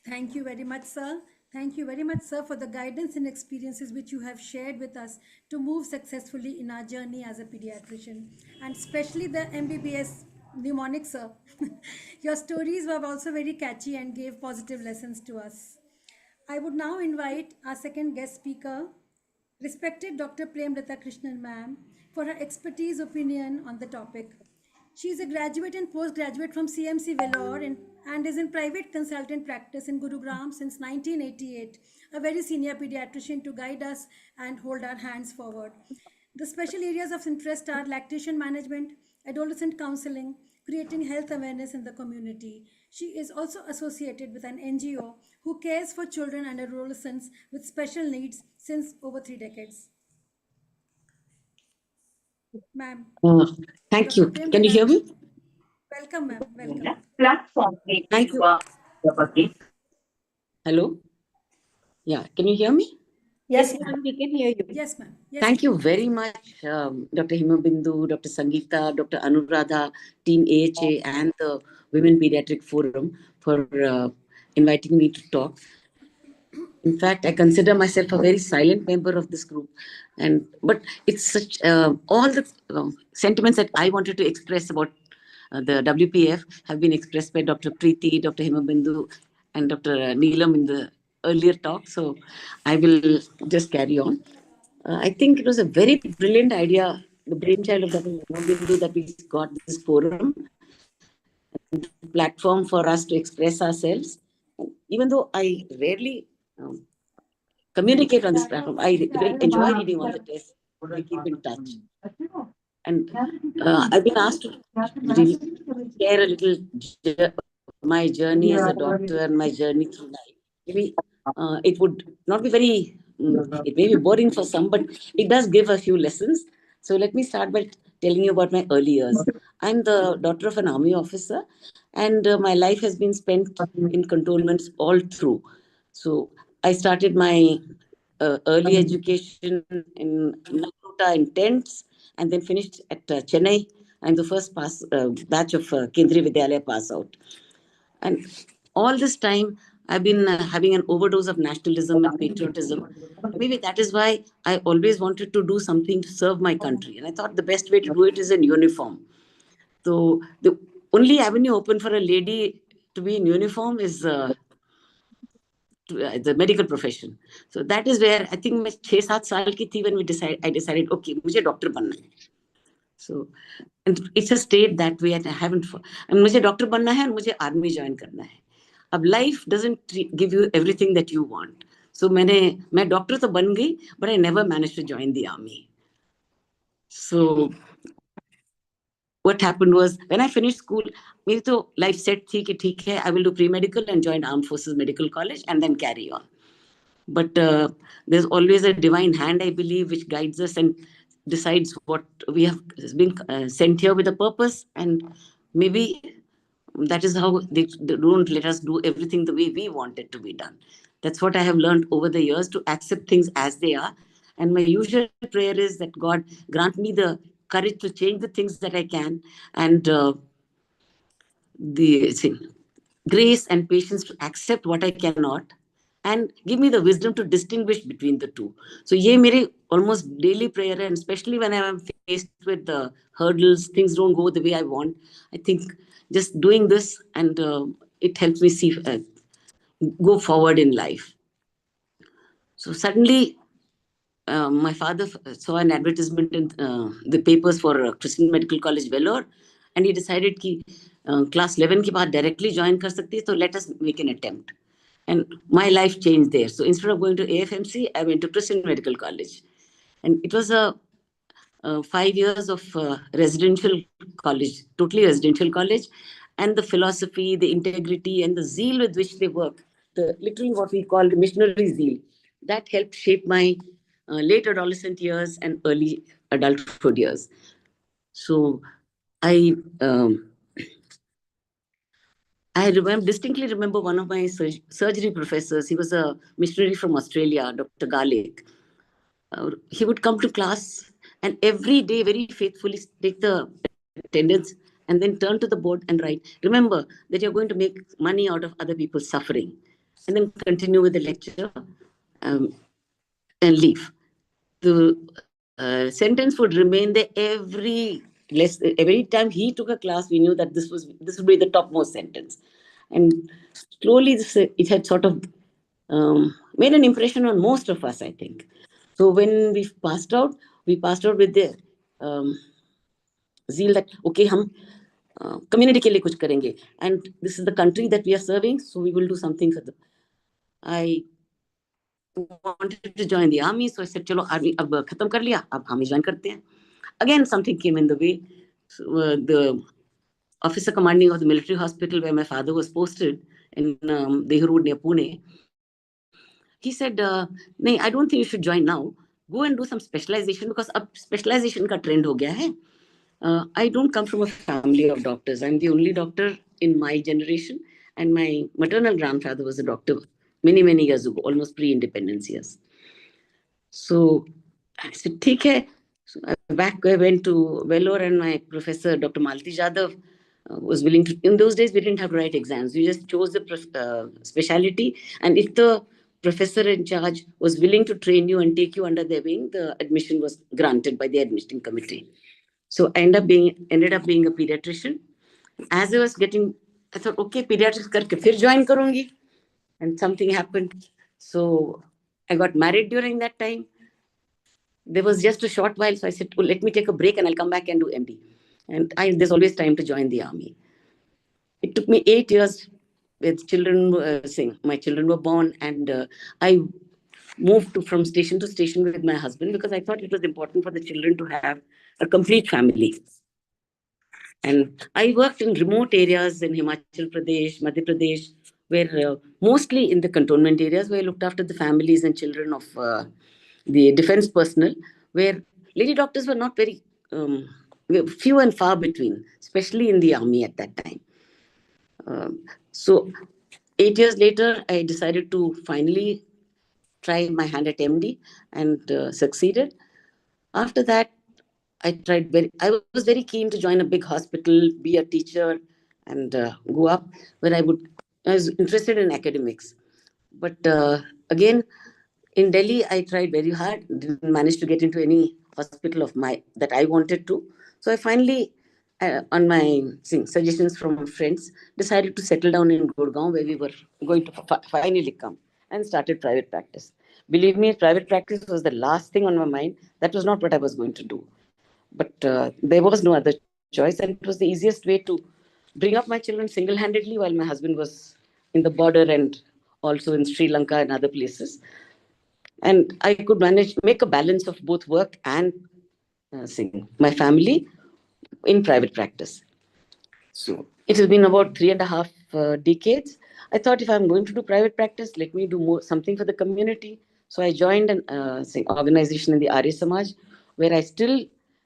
Thank you very much, sir. Thank you very much, sir, for the guidance and experiences which you have shared with us to move successfully in our journey as a pediatrician, and especially the MBBS mnemonic, sir. Your stories were also very catchy and gave positive lessons to us. I would now invite our second guest speaker, respected Dr. Premlata Krishnan ma'am, for her expertise opinion on the topic. She is a graduate and postgraduate from CMC Vellore and is in private consultant practice in Gurugram since 1988, a very senior pediatrician to guide us and hold our hands forward. The special areas of interest are lactation management, adolescent counseling, creating health awareness in the community. She is also associated with an NGO who cares for children and adolescents with special needs since over 3 decades. Ma'am. Thank you. Can you hear me? Welcome, ma'am. Welcome. Thank you. Hello? Yeah, can you hear me? Yes, ma'am, we can hear you. Yes, ma'am. Yes, Thank you very much, Dr. Himabindu, Dr. Sangita, Dr. Anuradha, Team AHA, and the Women Pediatric Forum for inviting me to talk. In fact, I consider myself a very silent member of this group, but it's such all the sentiments that I wanted to express about the WPF have been expressed by Dr. Preeti, Dr. Himabindu, and Dr. Neelam in the earlier talk. So I will just carry on. I think it was a very brilliant idea, the brainchild of Dr. Himabindu, that we got this forum, a platform for us to express ourselves. Even though I rarely communicate on this platform, I enjoy reading all the tests. We keep in touch. And I've been asked to share a little my journey as a doctor and my journey through life. Maybe it would not be very, it may be boring for some, but it does give a few lessons. So let me start by telling you about my early years. I'm the daughter of an army officer, and my life has been spent in cantonments all through. So I started my early education in Nakuta in tents, and then finished at Chennai. I'm the first batch of Kendriya Vidyalaya pass out. And all this time, I've been having an overdose of nationalism and patriotism. Maybe that is why I always wanted to do something to serve my country. And I thought the best way to do it is in uniform. So the only avenue open for a lady to be in uniform is the medical profession. So that is where I think मैं 6-7 साल की थी when I decided, okay, मुझे doctor बनना है. So, and it's a stayed that way, and I haven't. And मुझे doctor बनना है, और मुझे army join करना है. अब life doesn't give you everything that you want. So मैं doctor तो बन गई, but I never managed to join the army. So what happened was, when I finished school, मेरी तो life set थी कि ठीक है, I will do pre-medical and join Armed Forces Medical College and then carry on. But there's always a divine hand, I believe, which guides us and decides what we have been sent here with a purpose. And maybe that is how they don't let us do everything the way we want it to be done. That's what I have learned over the years, to accept things as they are. And my usual prayer is that God grant me the courage to change the things that I can, and the grace and patience to accept what I cannot, and give me the wisdom to distinguish between the two. So ye mere almost daily prayer, and especially when I am faced with the hurdles, things don't go the way I want. I think just doing this, and it helps me see go forward in life. So suddenly, my father saw an advertisement in the papers for Christian Medical College, Vellore, and he decided कि class 11 के बाद directly join कर सकती है, so let us make an attempt. And my life changed there. So instead of going to AFMC, I went to Christian Medical College. And it was a 5 years of residential college, totally residential college, and the philosophy, the integrity, and the zeal with which they work, literally what we call the missionary zeal, that helped shape my late adolescent years and early adulthood years. So I distinctly remember one of my surgery professors. He was a missionary from Australia, Dr. Garlick. He would come to class and every day very faithfully take the attendance and then turn to the board and write, remember that you're going to make money out of other people's suffering, and then continue with the lecture and leave. The sentence would remain there every time he took a class. We knew that this would be the topmost sentence, and slowly it had sort of made an impression on most of us, I think. So when we passed out with the zeal that okay, hum community के लिए कुछ करेंगे, and this is the country that we are serving, so we will do something for them. I wanted to join the army, so I said, चलो army अब खत्म कर लिया, अब army join करते हैं. Again, something came in the way. So, the officer commanding of the military hospital where my father was posted in Dehru near Pune, he said, "No, I don't think you should join now. Go and do some specialization because अब specialization का trend हो गया है." I don't come from a family of doctors. I'm the only doctor in my generation, and my maternal grandfather was a doctor many, many years ago, almost pre-independence years. So I said, ठीक है. So back I went to Vellore, and my professor, Dr. Malti Jadhav, was willing to. In those days, we didn't have to write exams. We just chose the speciality, and if the professor in charge was willing to train you and take you under their wing, the admission was granted by the admission committee. So I ended up being a pediatrician. As I was getting, I thought, okay, pediatrics करके फिर join करूँगी, and something happened. So I got married during that time. There was just a short while, so I said, oh, let me take a break and I'll come back and do MD. And there's always time to join the army. It took me 8 years with children. My children were born, and I moved from station to station with my husband because I thought it was important for the children to have a complete family. And I worked in remote areas in Himachal Pradesh, Madhya Pradesh, where mostly in the cantonment areas, where I looked after the families and children of the defense personnel, where lady doctors were not very few and far between, especially in the army at that time. So 8 years later, I decided to finally try my hand at MD and succeeded. After that, I was very keen to join a big hospital, be a teacher, and go up where I was interested in academics. But again, in Delhi, I tried very hard, didn't manage to get into any hospital that I wanted to. So I finally, on my suggestions from friends, decided to settle down in Gurgaon, where we were going to finally come, and started private practice. Believe me, private practice was the last thing on my mind. That was not what I was going to do. But there was no other choice, and it was the easiest way to bring up my children single-handedly while my husband was in the border and also in Sri Lanka and other places. And I could make a balance of both work and my family in private practice. So it has been about 3.5 decades. I thought if I'm going to do private practice, let me do something for the community. So I joined an organization in the Arya Samaj, where I still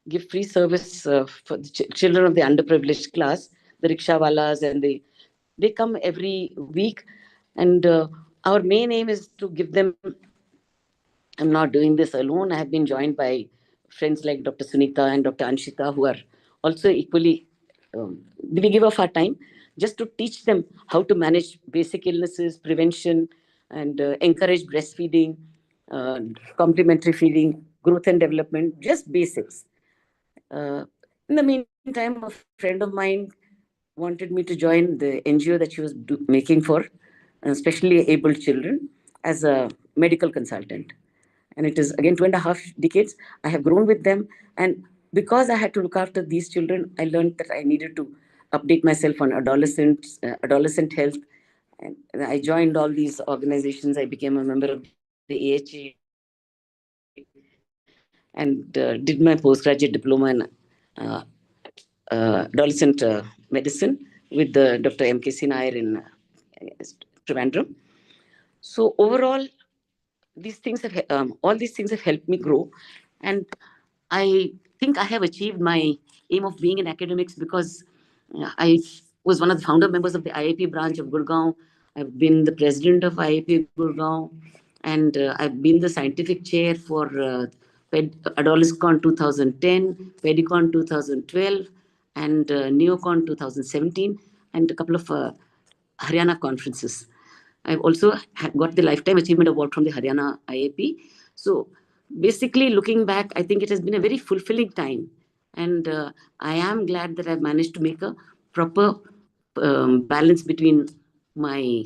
give free service for the children of the underprivileged class, the rickshawalas, and they come every week. And our main aim is to give them. I'm not doing this alone. I have been joined by friends like Dr. Sunita and Dr. Anshita, who are also equally, we give of our time just to teach them how to manage basic illnesses, prevention, and encourage breastfeeding, complementary feeding, growth and development, just basics. In the meantime, a friend of mine wanted me to join the NGO that she was making for especially able children as a medical consultant. And it is again 2.5 decades. I have grown with them. And because I had to look after these children, I learned that I needed to update myself on adolescent health. And I joined all these organizations. I became a member of the AHA. And and did my postgraduate diploma in adolescent medicine with Dr. M.K.C. Nair in Trivandrum. So overall, these things have all these things have helped me grow, and I think I have achieved my aim of being in academics because I was one of the founder members of the IIP branch of Gurgaon. I've been the president of IIP Gurgaon, and I've been the scientific chair for Adolescon 2010, Pedicon 2012, and Neocon 2017, and a couple of Haryana conferences. I've also got the Lifetime Achievement Award from the Haryana IAP. So basically, looking back, I think it has been a very fulfilling time. And I am glad that I've managed to make a proper balance between my,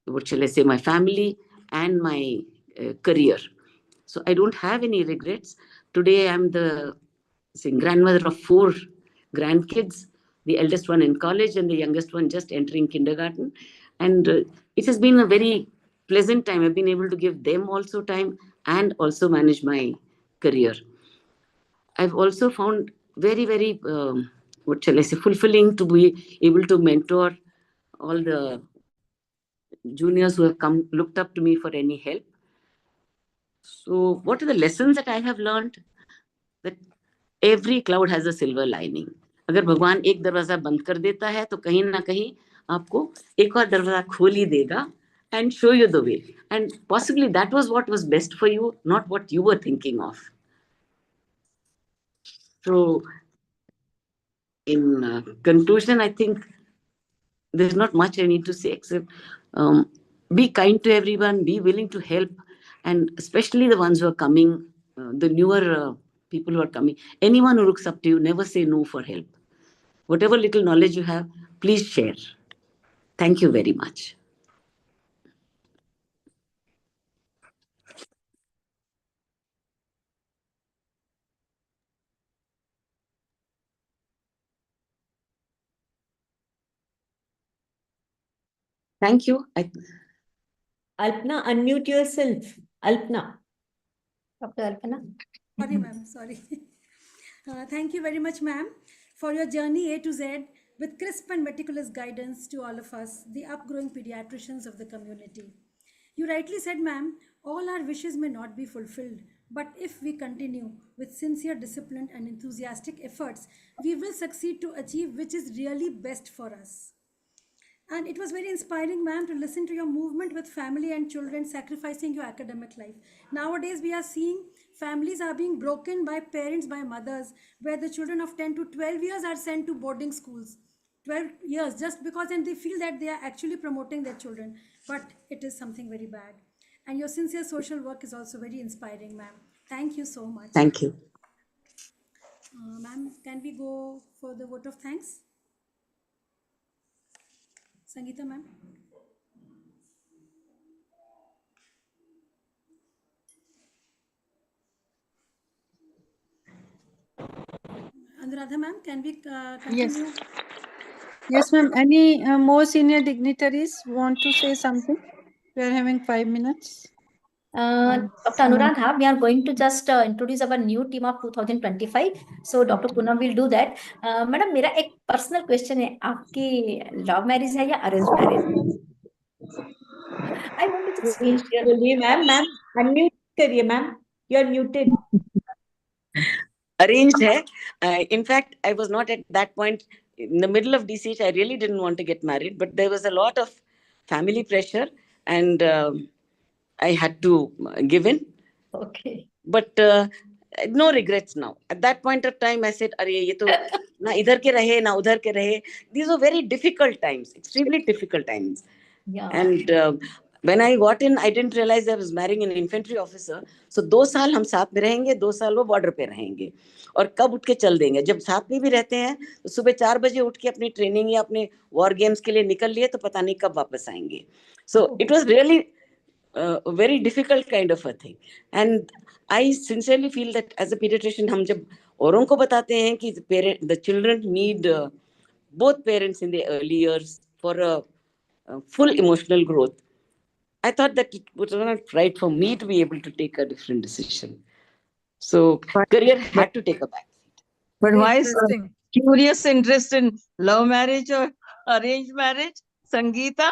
what shall I say, my family and my career. So I don't have any regrets. Today, I'm the grandmother of 4 grandkids, the eldest one in college and the youngest one just entering kindergarten. And it has been a very pleasant time. I've been able to give them also time and also manage my career. I've also found very, very, what shall I say, fulfilling to be able to mentor all the juniors who have come, looked up to me for any help. So what are the lessons that I have learned? That every cloud has a silver lining. अगर भगवान एक दरवाजा बंद कर देता है तो कहीं ना कहीं आपको एक और दरवाजा खोल ही देगा and show you the way. And possibly that was what was best for you, not what you were thinking of. So in conclusion, I think there's not much I need to say except be kind to everyone, be willing to help, and especially the ones who are coming, the newer people who are coming. Anyone who looks up to you, never say no for help. Whatever little knowledge you have, please share. Thank you very much. Thank you. Alpna, unmute yourself. Alpna. Dr. Alpana. Sorry, ma'am. Sorry. Thank you very much, ma'am, for your journey A to Z with crisp and meticulous guidance to all of us, the upgrowing pediatricians of the community. You rightly said, ma'am, all our wishes may not be fulfilled, but if we continue with sincere discipline and enthusiastic efforts, we will succeed to achieve which is really best for us. And it was very inspiring, ma'am, to listen to your movement with family and children sacrificing your academic life. Nowadays, we are seeing families are being broken by parents, by mothers, where the children of 10 to 12 years are sent to boarding schools. 12 years, just because, and they feel that they are actually promoting their children. But it is something very bad. And your sincere social work is also very inspiring, ma'am. Thank you so much. Thank you. Ma'am, can we go for the vote of thanks? Sangita, ma'am. Anuradha, ma'am, can we continue? Yes. Yes, ma'am. Any more senior dignitaries want to say something? We are having 5 minutes. Dr. Anuradha, we are going to just introduce our new team of 2025. So Dr. Poonam will do that. Madam, मेरा एक personal question है, आपकी love marriage है या arranged marriage? I want to just Ma'am, unmute kariye, ma'am. You are muted. Arranged hai. In fact, I was not at that point in the middle of DCH. I really didn't want to get married, but there was a lot of family pressure, and I had to give in. Okay. But no regrets now. At that point of time, I said, "Arey, ye to na idhar ke rahe, na udhar ke rahe." These were very difficult times, extremely difficult times. Yeah. And when I got in, I didn't realize I was marrying an infantry officer. So 2 साल हम साथ में रहेंगे, 2 साल वो border पे रहेंगे, और कब उठ के चल देंगे. जब साथ में भी रहते हैं तो सुबह 4 बजे उठ के अपनी ट्रेनिंग या अपने वॉर गेम्स के लिए निकल लिए तो पता नहीं कब वापस आएंगे. So it was really a very difficult kind of a thing. And I sincerely feel that as a pediatrician, हम जब औरों को बताते हैं कि the children need both parents in the early years for a full emotional growth, I thought that it was not right for me to be able to take a different decision. So career had to take a back. But Very why interesting. curious interest in love marriage or arranged marriage, Sangeeta?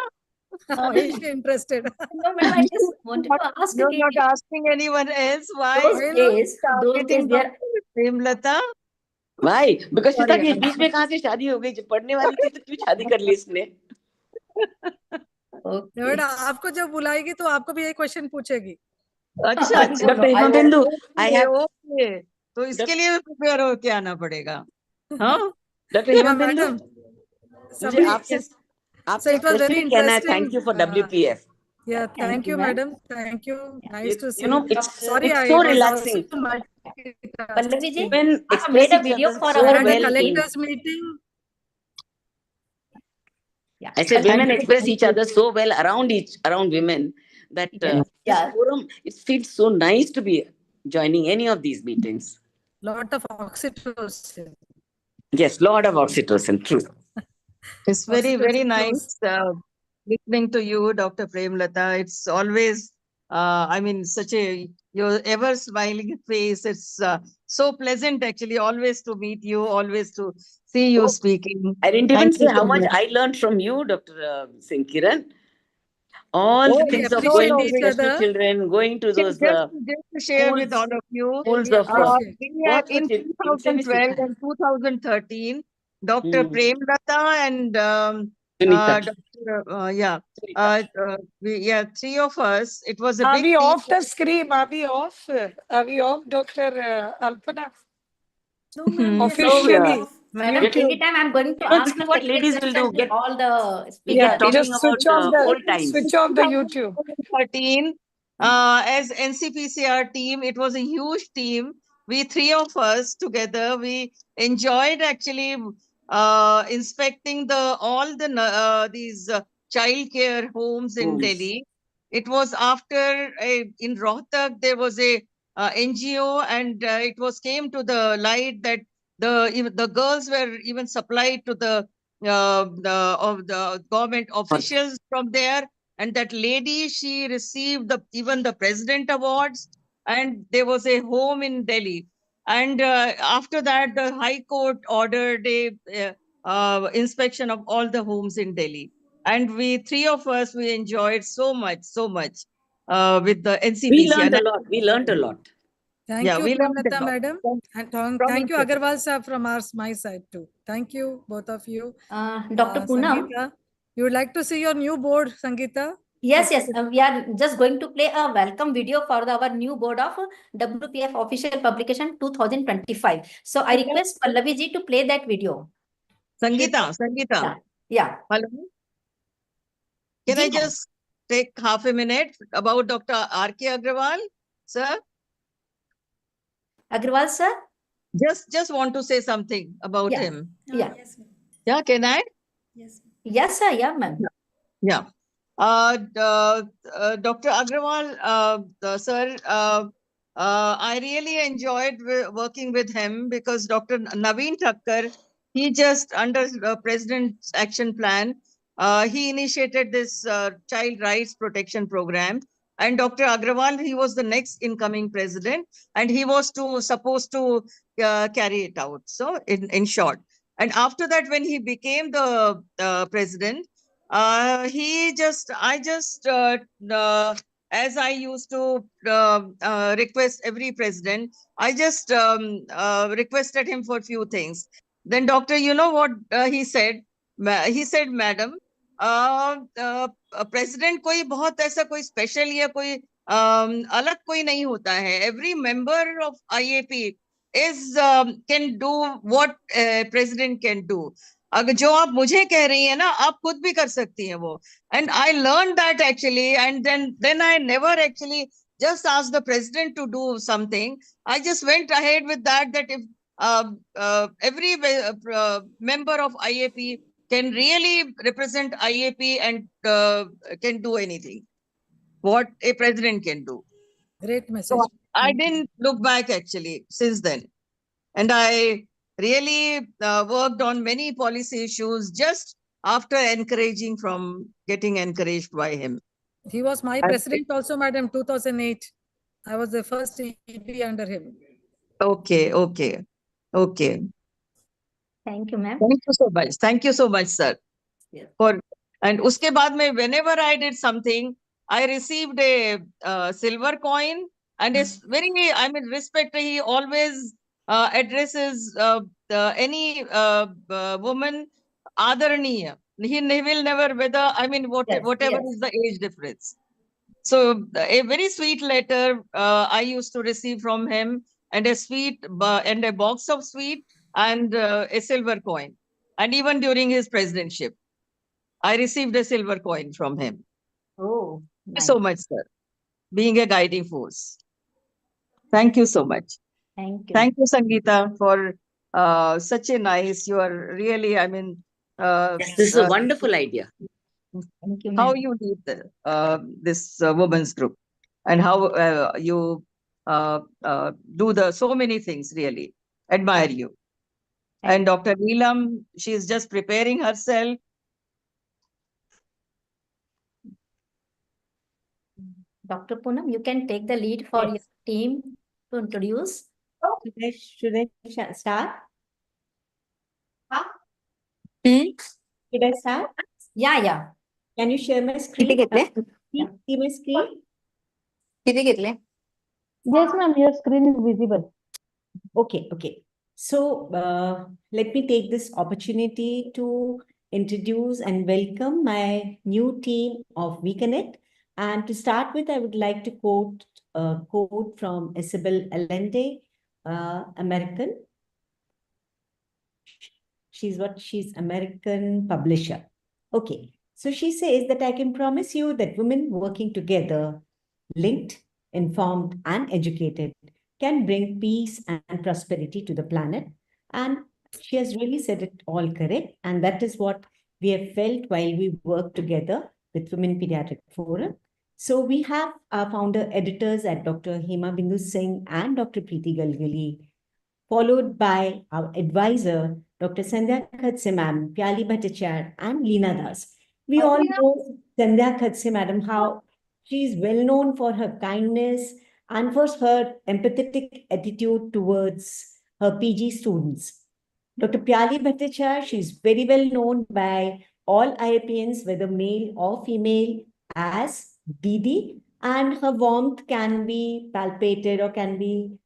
Why is she interested? No, madam, I just wanted to ask You're the, not asking anyone else why those days they are Premlata? Why? Because she Sorry, thought ये बीच में कहाँ से शादी हो गई, जब पढ़ने वाली थी तो क्यों शादी कर ली इसने? नोएडा आपको जब बुलाएगी तो आपको भी यही क्वेश्चन पूछेगी. अच्छा अच्छा Dr. Himabindu, I have okay तो इसके लिए भी प्रिपेयर होके आना पड़ेगा. हाँ Dr. Himabindu, मुझे आपसे So it was very personally कहना है, interesting. thank you for WPF. Yeah, thank you, madam. Thank you. Nice to see. You know, it's Sorry, it's I so was relaxing. Pallavi ji, Women I have made express a each video other for so I our had a well in. collectors meeting. Yeah. I said women express each other so well around women that this Yeah. forum, it feels so nice to be joining any of these meetings. Lot of oxytocin. Yes, lot of oxytocin, true. It's very, very Oxytocin nice listening to you, Dr. Premlata. It's always, I mean, such a, your ever smiling face. It's so pleasant, actually, always to meet you, always to see you speaking. I didn't Thank even say you how so much much. I learned from you, Dr. Kiran. All the We things of appreciate going to each special other. children, going to those Just to share with all of you, schools We of appreciate. we had in 2012 and 2013, Dr. Premlata and Sunita. three of us. It was a Are big we team. off the screen? Are we off? Are we off, Dr. Alpana? No, ma'am. Officially. Madam, anytime I'm going to ask the what ladies will do, get all the Yeah, speakers. just switch off the YouTube. 2013, as NCPCR team, it was a huge team. We three of us together, we enjoyed actually inspecting all these child care homes in Delhi. It was after in Rohtak there was a NGO, and it was came to the light that the girls were even supplied to the government officials from there, and that lady, she received even the president awards, and there was a home in Delhi. And after that, the High Court ordered a inspection of all the homes in Delhi. And we three of us, we enjoyed so much with the NCPC. We learned a lot. We learned a lot. Thank you, we learned a Premlata lot. madam. And thank you, Agarwal sir, from my side too. Thank you, both of you. Dr. Poonam. Sangeeta, you would like to see your new board, Sangeeta? Yes, yes. We are just going to play a welcome video for our new board of WPF official publication 2025. So I request Pallavi ji to play that video. Sangeeta. Yeah. Hello. Can I just take half a minute about Dr. R.K. Agrawal, sir? Agrawal, sir? Just want to say something about him. Yeah. Yeah, can I? Yes. Yes, sir. Yeah, ma'am. Yeah. Dr. Agrawal, sir, I really enjoyed working with him because Dr. Naveen Thakkar, he just under the President's Action Plan, he initiated this Child Rights Protection Program. And Dr. Agrawal, he was the next incoming president, and he was supposed to carry it out. So, in short, and after that, when he became the president, as I used to request every president, I just requested him for a few things. Then, doctor, you know what he said? He said, madam, president कोई बहुत ऐसा कोई special या कोई अलग कोई नहीं होता है. Every member of IAP can do what president can do. अगर जो आप मुझे कह रही है ना, आप खुद भी कर सकती हैं वो. And I learned that actually, and then I never actually just asked the president to do something. I just went ahead with that if every member of IAP can really represent IAP and can do anything, what a president can do. Great message. So I didn't look back actually since then. And I really worked on many policy issues just after getting encouraged by him. He was my president also, madam, 2008. I was the first EP under him. Okay, okay, okay. Thank you, ma'am. Thank you so much. Thank you so much, sir. Yes. For and uske baad mein, whenever I did something, I received a silver coin and it's very, I mean, respect. He always addresses any woman adaraniya. He will never, whether, I mean, Yes, whatever yes. is the age difference. So a very sweet letter I used to receive from him, and and a box of sweet and a silver coin. And even during his presidentship, I received a silver coin from him. Oh, Thank you nice. so much, sir, being a guiding force. Thank you so much. Thank you. Thank you, Sangeeta, for such a nice. You are really, I mean, Yes, this is a wonderful idea. Thank you, how ma'am. you lead this women's group and how you do the so many things. Really admire you. And Dr. Neelam, she is just preparing herself. Dr. Poonam, you can take the lead for your team to introduce. Should I start? Should I start? Yeah, yeah. Can you share my screen? See my screen? Yes, ma'am, your screen is visible. Okay, okay. So let me take this opportunity to introduce and welcome my new team of WeConnect. And to start with, I would like to quote a quote from Isabel Allende, American. She's American publisher. Okay. So she says that I can promise you that women working together, linked, informed, and educated can bring peace and prosperity to the planet. And she has really said it all correct. And that is what we have felt while we work together with Women Pediatric Forum. So we have our founder editors at Dr. Hema Bindu Singh and Dr. Preeti Galgali, followed by our advisor, Dr. Sandhya Khadse Ma'am, Pyali Bhattacharya, and Leena Das. We all know Sandhya Khadse Madam, how she is well known for her kindness and for her empathetic attitude towards her PG students. Dr. Pyali Bhattacharya, she's very well known by all IAPNs, whether male or female, as Didi, and her warmth can be palpated or can be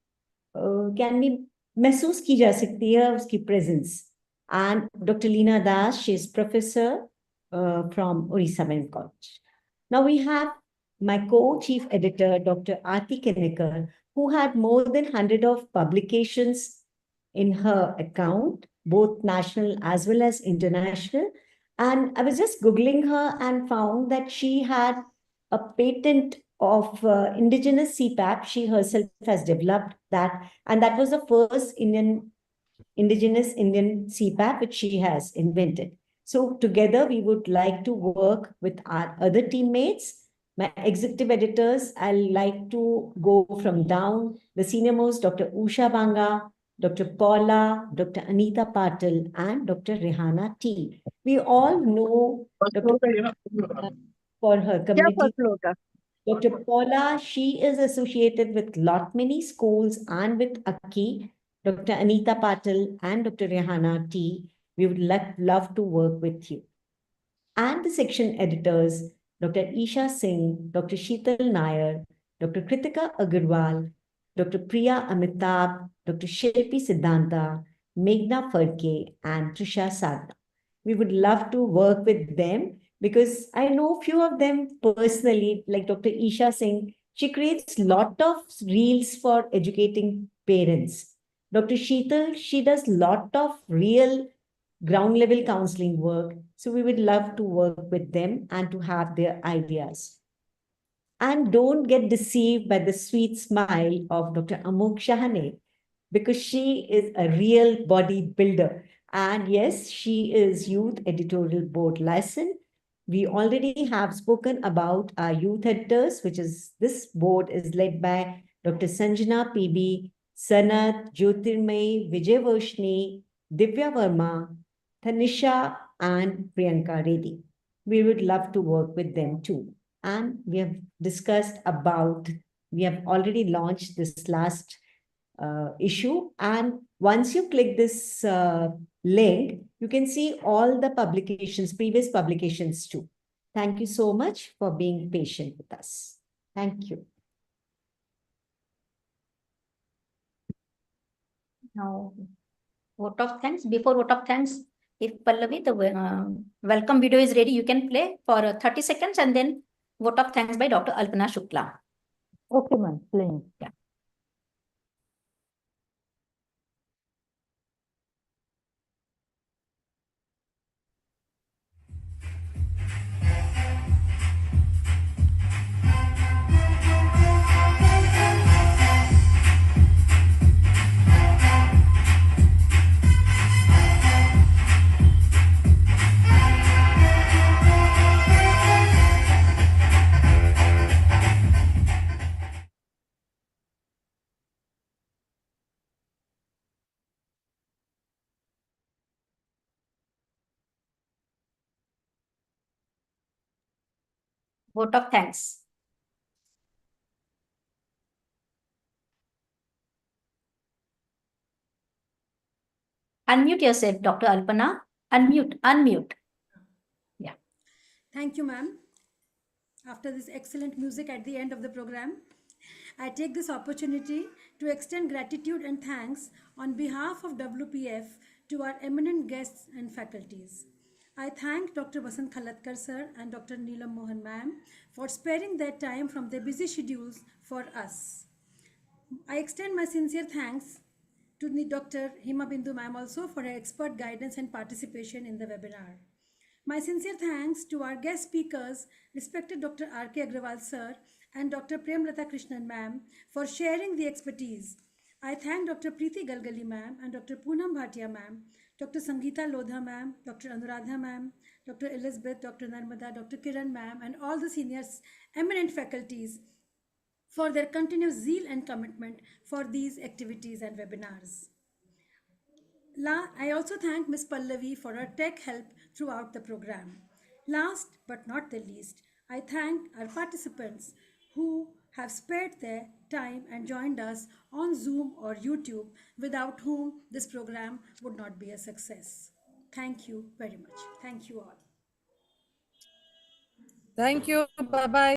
महसूस की जा सकती है उसकी presence. And Dr. Leena Das, she is professor from Orissa Medical College. Now we have my co-chief editor, Dr. Aarti Kenekar, who had more than 100 of publications in her account, both national as well as international. And I was just Googling her and found that she had a patent of indigenous CPAP. She herself has developed that. And that was the first indigenous Indian CPAP which she has invented. So together we would like to work with our other teammates. My executive editors, I'll like to go from down. The senior most, Dr. Usha Banga, Dr. Paula, Dr. Anita Patil, and Dr. Rehana T. We all know Dr. for her community. Dr. Paula, she is associated with lot many schools and with Aki, Dr. Anita Patil, and Dr. Rehana T. We would love to work with you. And the section editors, Dr. Isha Singh, Dr. Sheetal Nair, Dr. Kritika Agarwal, Dr. Priya Amitabh, Dr. Shilpi Siddhanta, Meghna Fadke, and Trisha Sadna. We would love to work with them because I know few of them personally, like Dr. Isha Singh. She creates lot of reels for educating parents. Dr. Sheetal, she does lot of real ground level counseling work. So we would love to work with them and to have their ideas. And don't get deceived by the sweet smile of Dr. Amok Shahane, because she is a real bodybuilder. And yes, she is youth editorial board license. We already have spoken about our youth editors, which is this board is led by Dr. Sanjana PB, Sanat, Jyotirmay, Vijay Varshni, Divya Verma, Tanisha, and Priyanka Reddy. We would love to work with them too. And we have discussed about, we have already launched this last issue. And once you click this link, you can see all the publications, previous publications too. Thank you so much for being patient with us. Thank you. Now, vote of thanks. Before vote of thanks, if Pallavi, the welcome video is ready, you can play for 30 seconds and then vote of thanks by Dr. Alpana Shukla. Okay, ma'am. Playing. Yeah. Vote of thanks. Unmute yourself, Dr. Alpana. Unmute. Yeah. Thank you, ma'am. After this excellent music at the end of the program, I take this opportunity to extend gratitude and thanks on behalf of WPF to our eminent guests and faculties. I thank Dr. Vasant Khalatkar sir and Dr. Neelam Mohan ma'am for sparing their time from their busy schedules for us. I extend my sincere thanks to Dr. Hima Bindu ma'am also for her expert guidance and participation in the webinar. My sincere thanks to our guest speakers, respected Dr. R.K. Agrawal sir and Dr. Premlata Krishnan ma'am for sharing the expertise. I thank Dr. Preeti Galgali ma'am and Dr. Poonam Bhatia ma'am, Dr. Sangita Lodha ma'am, Dr. Anuradha ma'am, Dr. Elizabeth, Dr. Narmada, Dr. Kiran ma'am and all the seniors, eminent faculties for their continuous zeal and commitment for these activities and webinars. I also thank Ms. Pallavi for her tech help throughout the program. Last but not the least, I thank our participants who have spared their time and joined us on Zoom or YouTube, without whom this program would not be a success. Thank you very much. Thank you all. Thank you. Bye-bye.